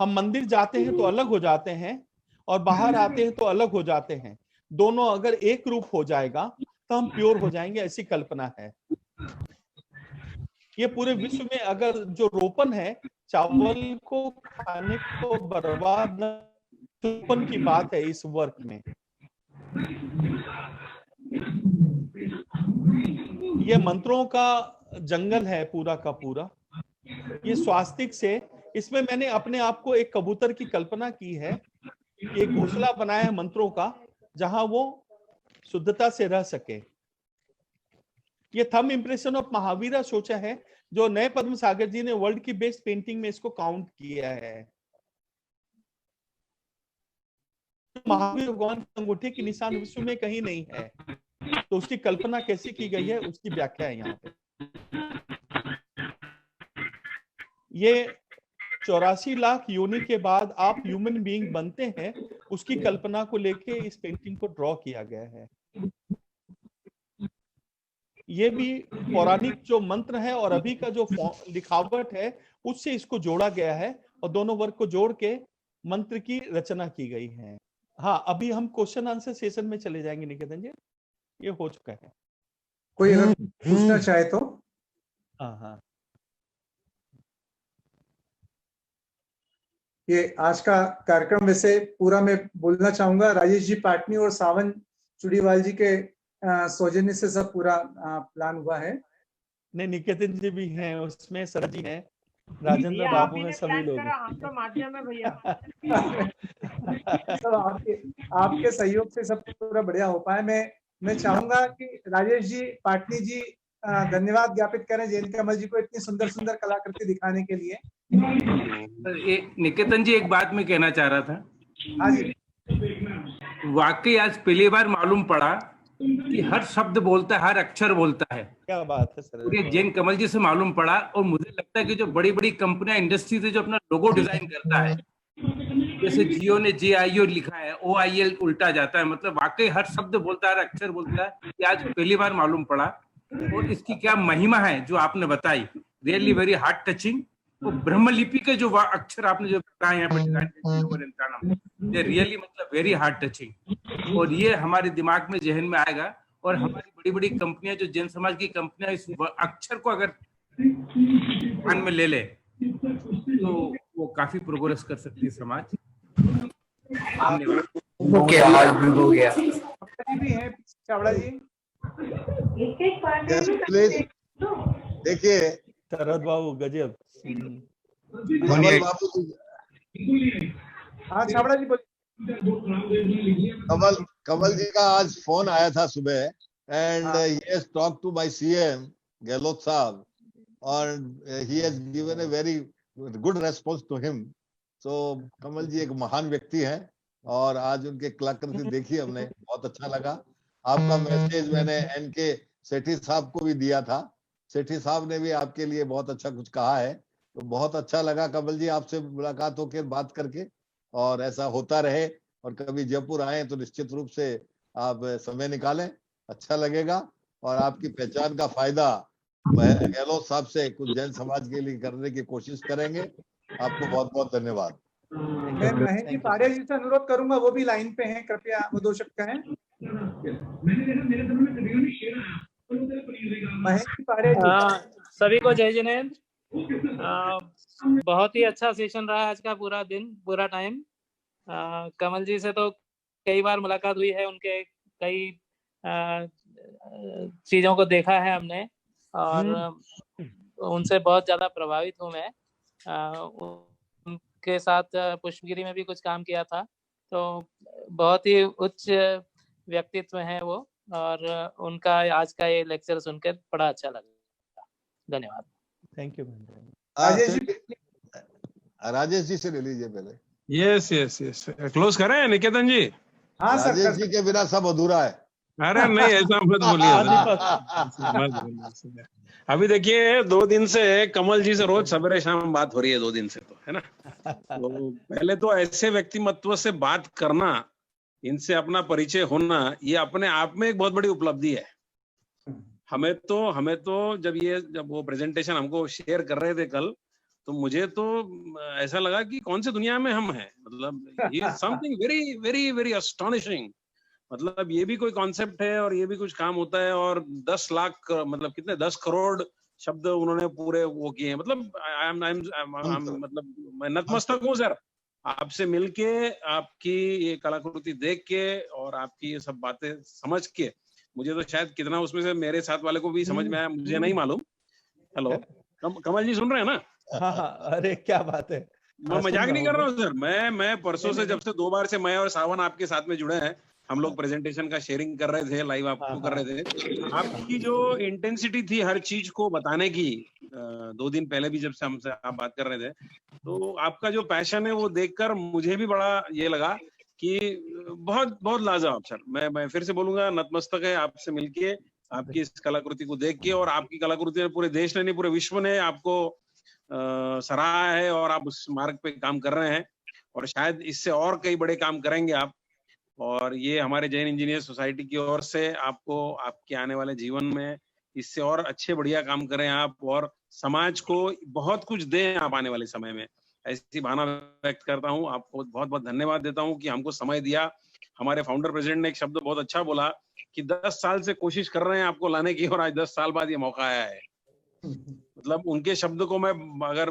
हम मंदिर जाते हैं तो अलग हो जाते हैं, और बाहर आते हैं तो अलग हो जाते हैं। दोनों अगर एक रूप हो जाएगा तो हम प्योर हो जाएंगे, ऐसी कल्पना है। ये पूरे विश्व में अगर जो रोपन है, चावल को खाने को बर्बाद न रोपन की बात है इस वर्क में। ये मंत्रों का जंगल है पूरा का पूरा। ये स्वास्तिक से, इसमें मैंने अपने आप को एक कबूतर की कल्पना की है, एक घोंसला बनाया है मंत्रों का, जहां वो शुद्धता से रह सके। ये थंब इंप्रेशन ऑफ महावीरा सोचा है, जो नए पद्म सागर जी ने वर्ल्ड की बेस्ट पेंटिंग में इसको काउंट किया है। महावीर भगवान के अंगूठे की निशान विश्व में कहीं नहीं है, तो उसकी कल्पना कैसे की गई है उसकी व्याख्या है यहाँ पे। ये 84 लाख योनि के बाद आप ह्यूमन बीइंग बनते हैं, उसकी कल्पना को लेके इस पेंटिंग को ड्रॉ किया गया है। ये भी पौराणिक जो मंत्र है और अभी का जो लिखावट है उससे इसको जोड़ा गया है और दोनों वर्ग को जोड़ के मंत्र की रचना की गई है। हाँ, अभी हम क्वेश्चन आंसर सेशन में चले जाएंगे निकेतन जी, ये हो चुका है। कोई अगर पूछना चाहे तो। हाँ, ये आज का कार्यक्रम वैसे पूरा मैं बोलना चाहूंगा, राजेश जी पाटनी और सावन चुड़ीवाल जी के सौजन्य से सब पूरा प्लान हुआ है। नहीं, निकेतन जी भी हैं उसमें, सरद जी हैं, राजेंद्र बाबू हैं, सभी लोग। हम तो माध्यम है भैया। सब आपके सहयोग से सब पूरा बढ़िया हो पाए। मैं चाहूंगा कि राजेश जी पाटनी जी धन्यवाद ज्ञापित करें जयंत कमल जी को इतनी सुंदर सुंदर कलाकृति दिखाने के लिए। निकेतन जी, एक बात मैं कहना चाह रहा था। हाँ जी। वाकई आज पहली बार मालूम पड़ा कि हर शब्द बोलता है, हर अक्षर बोलता है। क्या बात है सर। ये जयंत कमल जी से मालूम पड़ा। और मुझे लगता है कि जो बड़ी बड़ी कंपनियां, इंडस्ट्री से जो अपना लोगो डिजाइन करता है, जैसे जियो ने JIO लिखा है, OIL उल्टा जाता है, मतलब वाकई हर शब्द बोलता है, हर अक्षर बोलता है। ये आज पहली बार मालूम पड़ा। और इसकी क्या महिमा है जो आपने बताई, रियली वेरी हार्ट टचिंग। वो ब्रह्मलिपि के जो अक्षर आपने जो बताए यहाँ पे, रियली मतलब वेरी हार्ट टचिंग। और ये हमारे दिमाग में, जहन में आएगा। और हमारी बड़ी बड़ी कंपनियां, जो जैन समाज की कंपनियां, इस अक्षर को अगर ध्यान में ले ले तो वो काफी प्रोग्रेस कर सकती है समाज। चावड़ा जी देखिए, शरद बाबू गजब। हाँ चावड़ा जी बोलिए। कमल जी का आज फोन आया था सुबह, and he has talk to my CM Gehlot साहब, और he has given a very good response to him. So Kamal ji एक महान व्यक्ति हैं, और आज उनके कलाकृति देखी हमने, बहुत अच्छा लगा। आपका मैसेज मैंने NK सेठी साहब को भी दिया था, सेठी साहब ने भी आपके लिए बहुत अच्छा कुछ कहा है। तो बहुत अच्छा लगा कमल जी आपसे मुलाकात होकर, बात करके, और ऐसा होता रहे। और कभी जयपुर आए तो निश्चित रूप से आप समय निकालें, अच्छा लगेगा। और आपकी पहचान का फायदा गहलोत साहब से कुछ जैन समाज के लिए करने की कोशिश करेंगे। आपको बहुत बहुत धन्यवाद। मैं महेश जी पाड़े जी से अनुरोध करूंगा, वो भी लाइन पे हैं, कृपया वो 2 शब्द कहें। महेश जी पाड़े जी। सभी को जय जिनेंद्र। बहुत ही अच्छा सेशन रहा आज का, पूरा दिन, पूरा टाइम। कमल जी से तो कई बार मुलाकात हुई है, उनके कई चीजों को देखा है हमने, और उनसे बहुत ज्यादा प्रभावित हूँ मैं। उनके साथ पुष्पगिरी में भी कुछ काम किया था, तो बहुत ही उच्च व्यक्तित्व है वो, और उनका आज का ये लेक्चर सुनकर बड़ा अच्छा लगा। धन्यवाद। Thank you. राजेश जी से ले लीजिए पहले। यस क्लोज करें निकेतन जी। हाँ सर, राजेश जी के बिना सब अधूरा है। अरे नहीं, ऐसा मत बोलिए। अभी देखिए, 2 दिन से कमल जी से रोज सवेरे शाम बात हो रही है, 2 दिन से, तो है ना। तो पहले तो ऐसे व्यक्तिमत्व से बात करना, इनसे अपना परिचय होना, ये अपने आप में एक बहुत बड़ी उपलब्धि है। हमें तो जब वो प्रेजेंटेशन हमको शेयर कर रहे थे कल, तो मुझे तो ऐसा लगा कि कौन सी दुनिया में हम हैं। मतलब ये something very very very astonishing. मतलब ये भी कोई कॉन्सेप्ट है, और ये भी कुछ काम होता है। और 10 लाख, मतलब कितने 10 करोड़ शब्द उन्होंने पूरे वो किए हैं। मतलब मतलब मैं नतमस्तक हूँ सर, आपसे मिलके, आपकी ये कलाकृति देख के, और आपकी ये सब बातें समझ के, मुझे तो शायद कितना उसमें से मेरे साथ वाले को भी समझ में आया, मुझे नहीं मालूम। हेलो कमल जी, सुन रहे हैं ना? हाँ, अरे क्या बात है। मैं मजाक नहीं कर रहा हूँ सर। मैं परसों से, जब से 2 बार से मैं और सावन आपके साथ में जुड़े हैं, हम लोग प्रेजेंटेशन का शेयरिंग कर रहे थे, लाइव आपको कर रहे थे। आपकी जो इंटेंसिटी थी हर चीज को बताने की, 2 दिन पहले भी जब से हमसे आप बात कर रहे थे, तो आपका जो पैशन है वो देखकर मुझे भी बड़ा ये लगा कि बहुत बहुत लाजवाब सर। मैं फिर से बोलूंगा, नतमस्तक है आपसे मिलके, आपकी इस कलाकृति को देख के। और आपकी कलाकृति पूरे देश ने नहीं, पूरे विश्व ने आपको सराहा है और आप उस मार्ग पे काम कर रहे हैं और शायद इससे और कई बड़े काम करेंगे आप। और ये हमारे जैन इंजीनियर सोसाइटी की ओर से आपको आपके आने वाले जीवन में इससे और अच्छे बढ़िया काम करें आप और समाज को बहुत कुछ दें आप आने वाले समय में, ऐसी भावना व्यक्त करता हूँ। आपको बहुत बहुत धन्यवाद देता हूँ कि हमको समय दिया। हमारे फाउंडर प्रेसिडेंट ने एक शब्द बहुत अच्छा बोला कि 10 साल से कोशिश कर रहे हैं आपको लाने की और आज 10 साल बाद ये मौका आया है। मतलब उनके शब्द को मैं अगर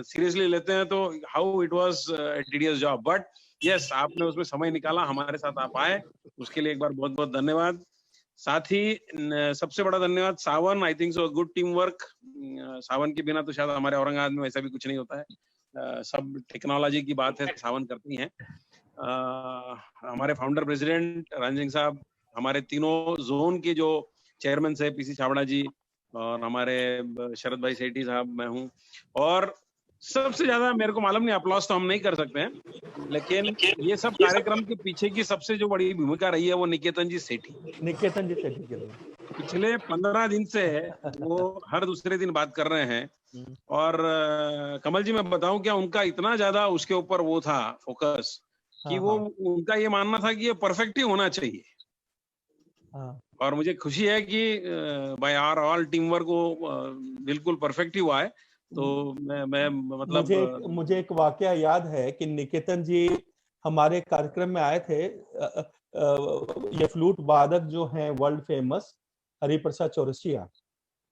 सीरियसली लेते हैं तो how it was tedious job, but yes आपने उसमें समय निकाला, हमारे साथ आप आए, उसके लिए एक बार बहुत बहुत धन्यवाद। साथ ही सबसे बड़ा धन्यवाद Sawan, I think so good team work. Sawan के बिना तो शायद हमारे औरंगाबाद में वैसा भी कुछ नहीं होता है, सब टेक्नोलॉजी की बात है, सावन करती हैं। हमारे फाउंडर प्रेसिडेंट रंजन साहब, हमारे तीनों जोन के जो चेयरमैन है पीसी छाबड़ा जी और हमारे शरद भाई सेठी साहब, मैं हूँ, और सबसे ज्यादा मेरे को मालूम नहीं, अप्लॉस तो हम नहीं कर सकते हैं, लेकिन ये सब कार्यक्रम के पीछे की सबसे जो बड़ी भूमिका रही है वो निकेतन जी सेठी के पिछले 15 दिन से वो हर दूसरे दिन बात कर रहे हैं। और कमल जी मैं बताऊं क्या, उनका इतना ज्यादा उसके ऊपर वो था फोकस कि वो उनका ये मानना था कि ये परफेक्ट ही होना चाहिए। और मुझे खुशी है कि by our all team work वो बिल्कुल परफेक्ट ही हुआ है। तो मैं मतलब मुझे एक वाकया याद है कि निकेतन जी हमारे कार्यक्रम में आए थे। ये फ्लूट वादक जो हैं वर्ल्ड फेमस हरिप्रसाद चौरसिया,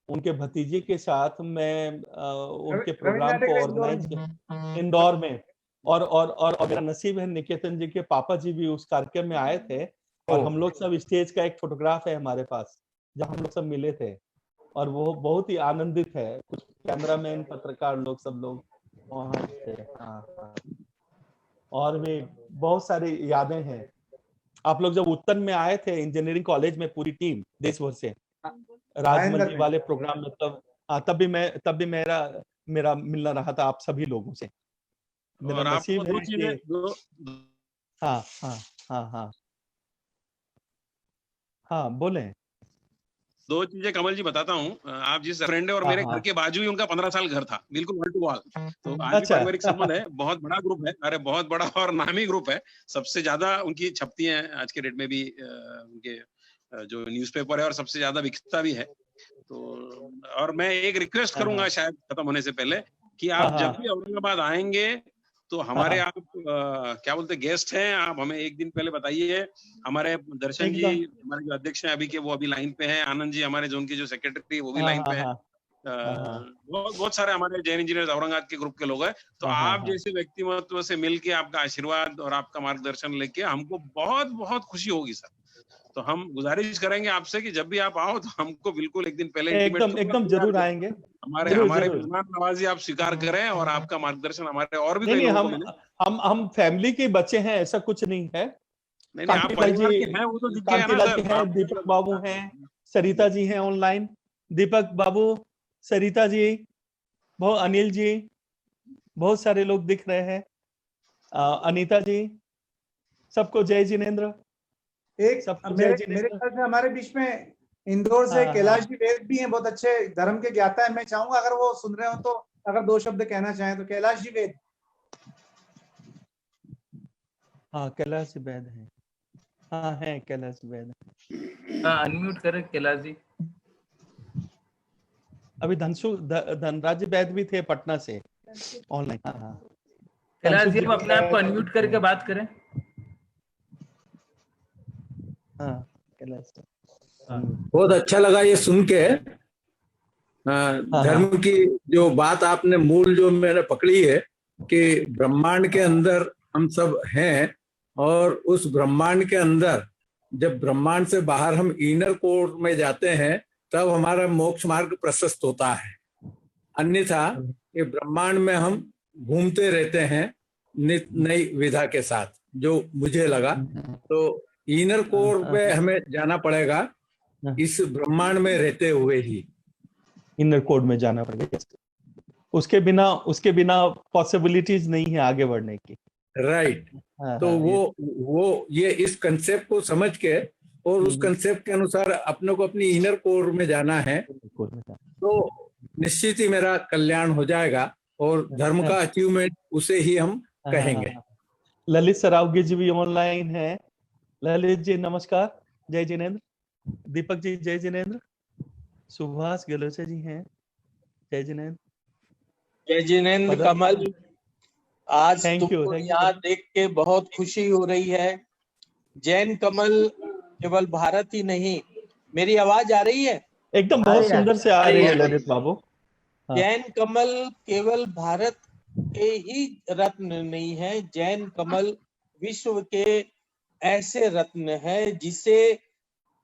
उनके भतीजे के साथ मैं उनके प्रोग्राम को ऑर्गेनाइज किया इंदौर में, और मेरा नसीब है निकेतन जी के पापा जी भी उस कार्यक्रम में आए थे और हम लोग सब स्टेज का एक फोटोग्राफ है हमारे पास जहाँ हम लोग सब मिले थे और वो बहुत ही आनंदित है। कुछ कैमरामैन, पत्रकार लोग, सब लोग वहाँ थे। हाँ। और भी बहुत सारी यादें हैं। आप लोग जब उत्तर में आए थे इंजीनियरिंग कॉलेज में पूरी टीम देश भर से राजमंडी वाले प्रोग्राम में, तब भी मेरा मिलना रहा था आप सभी लोगों से। मेरा नसीब है कि हाँ बोले। दो चीजें कमल जी बताता हूँ। आप जिस फ्रेंड है और मेरे घर के बाजू ही उनका 15 साल घर था, बिल्कुल वॉल टू वॉल। तो आज भी पारिवारिक संबंध है, बहुत बड़ा ग्रुप है, अरे बहुत बड़ा और नामी ग्रुप है। सबसे ज्यादा उनकी छपती है आज के डेट में भी उनके जो न्यूज़पेपर है और सबसे ज्यादा बिकता भी है। तो और मैं एक रिक्वेस्ट करूंगा शायद खत्म होने से पहले कि आप जब भी औरंगाबाद आएंगे तो हमारे आप क्या बोलते गेस्ट हैं, आप हमें एक दिन पहले बताइए। हमारे दर्शन जी हमारे जो अध्यक्ष हैं अभी के, वो अभी लाइन पे हैं। आनंद जी हमारे जोन के जो सेक्रेटरी, वो भी लाइन पे हैं। बहुत सारे हमारे जैन इंजीनियर्स औरंगाबाद के ग्रुप के लोग हैं। तो आप जैसे व्यक्तिमत्व से मिलके आपका आशीर्वाद और आपका मार्गदर्शन लेके हमको बहुत बहुत खुशी होगी सर। तो हम गुजारिश करेंगे आपसे कि जब भी आप आओ तो हमको बिल्कुल एक दिन पहले एकदम जरूर आएंगे। हमारे मेहमान नवाजी आप स्वीकार करें और आपका मार्गदर्शन हमारे और भी नहीं, हम फैमिली के बच्चे हैं, ऐसा कुछ नहीं है। दीपक बाबू हैं, सरिता जी हैं ऑनलाइन, दीपक बाबू, सरिता जी, बहुत अनिल जी, बहुत सारे लोग दिख रहे हैं, अनीता जी, सबको जय जिनेंद्र। मेरे ख्याल से हमारे बीच में इंदौर से कैलाश जी वेद भी हैं, बहुत अच्छे धर्म के ज्ञाता है। मैं चाहूंगा अगर वो सुन रहे हो तो अगर 2 शब्द कहना चाहें तो। कैलाश जी वेद। हाँ कैलाश जी वेद है। हाँ है कैलाश जी वेद। अनम्यूट करें कैलाश जी। अभी धनराज वैद भी थे पटना से ऑनलाइन। कैलाश जी अपने आप को अनम्यूट करके बात करें। बहुत अच्छा लगा ये सुन के। धर्म की जो बात आपने मूल जो मैंने पकड़ी है कि ब्रह्मांड के अंदर हम सब हैं और उस ब्रह्मांड के अंदर जब ब्रह्मांड से बाहर हम इनर कोर में जाते हैं तब हमारा मोक्ष मार्ग प्रशस्त होता है। अन्यथा ये ब्रह्मांड में हम घूमते रहते हैं नई विधा के साथ, जो मुझे लगा। तो इनर कोर में हमें जाना पड़ेगा, इस ब्रह्मांड में रहते हुए ही इनर कोर में जाना पड़ेगा। उसके बिना पॉसिबिलिटीज नहीं है आगे बढ़ने की। राइट। तो वो ये इस कंसेप्ट को समझ के और उस कंसेप्ट के अनुसार अपने को अपनी इनर कोर में जाना है। तो निश्चित ही मेरा कल्याण हो जाएगा और धर्म का अचीवमेंट उसे ही हम कहेंगे। ललित सरावगी जी भी ऑनलाइन है। ललित जी नमस्कार, जय जिनेन्द्र। दीपक जी जय जिनेन्द्र। सुभाष गलोचा जी हैं, जय जिनेन्द्र। जय जिनेन्द्र कमल, आज तुमको यहाँ देख के बहुत खुशी हो रही है। जैन कमल केवल भारत ही नहीं, मेरी आवाज आ रही है? एकदम बहुत सुंदर से आ रही है ललित बाबू। जैन कमल केवल भारत के ही रत्न नहीं है, जैन कमल विश्व के ऐसे रत्न है जिसे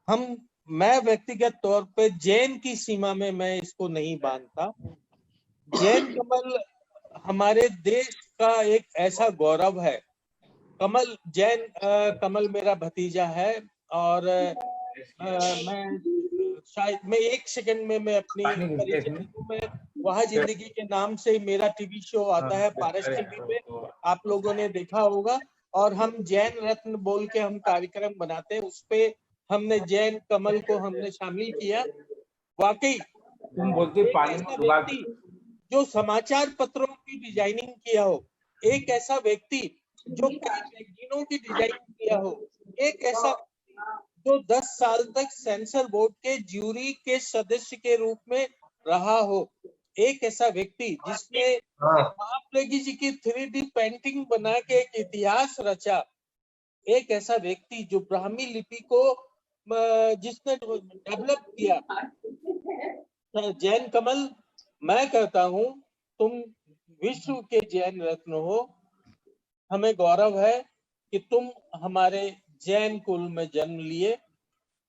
मैं व्यक्तिगत तौर पे जैन की सीमा में मैं इसको नहीं बांधता। जैन कमल हमारे देश का एक ऐसा गौरव है। कमल जैन कमल मेरा भतीजा है और मैं एक सेकंड में मैं अपनी परिचय दूं। मैं वहाँ जिंदगी के नाम से मेरा टीवी शो आता है पारस टीवी पे, आप लोगों ने देखा होगा, और हम जैन रत्न बोल के हम कार्यक्रम बनाते हैं, उसपे हमने जैन कमल को हमने शामिल किया। वाकई तुम बोलते पानी जो समाचार पत्रों की डिजाइनिंग किया हो, एक ऐसा व्यक्ति जो कई मैगजीनों की डिजाइनिंग किया हो, एक ऐसा जो 10 साल तक सेंसर बोर्ड के ज्यूरी के सदस्य के रूप में रहा हो, एक ऐसा व्यक्ति जिसने महाप्रेगी जी की 3D पेंटिंग बना के एक इतिहास रचा, एक ऐसा व्यक्ति जो ब्राह्मी लिपि को जिसने डेवलप किया। जैन कमल, मैं कहता हूँ तुम विश्व के जैन रत्न हो। हमें गौरव है कि तुम हमारे जैन कुल में जन्म लिए।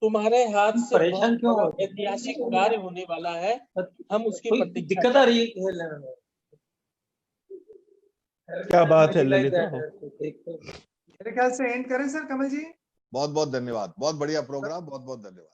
तुम्हारे हाथ से बहुत ऐतिहासिक कार्य होने वाला है, हम उसकी प्रतीक्षा। दिक्कत आ रही है? क्या बात है ललित। मेरे ख्याल से एंड करें सर कमल जी। बहुत बहुत धन्यवाद, बहुत बढ़िया प्रोग्राम, बहुत बहुत धन्यवाद।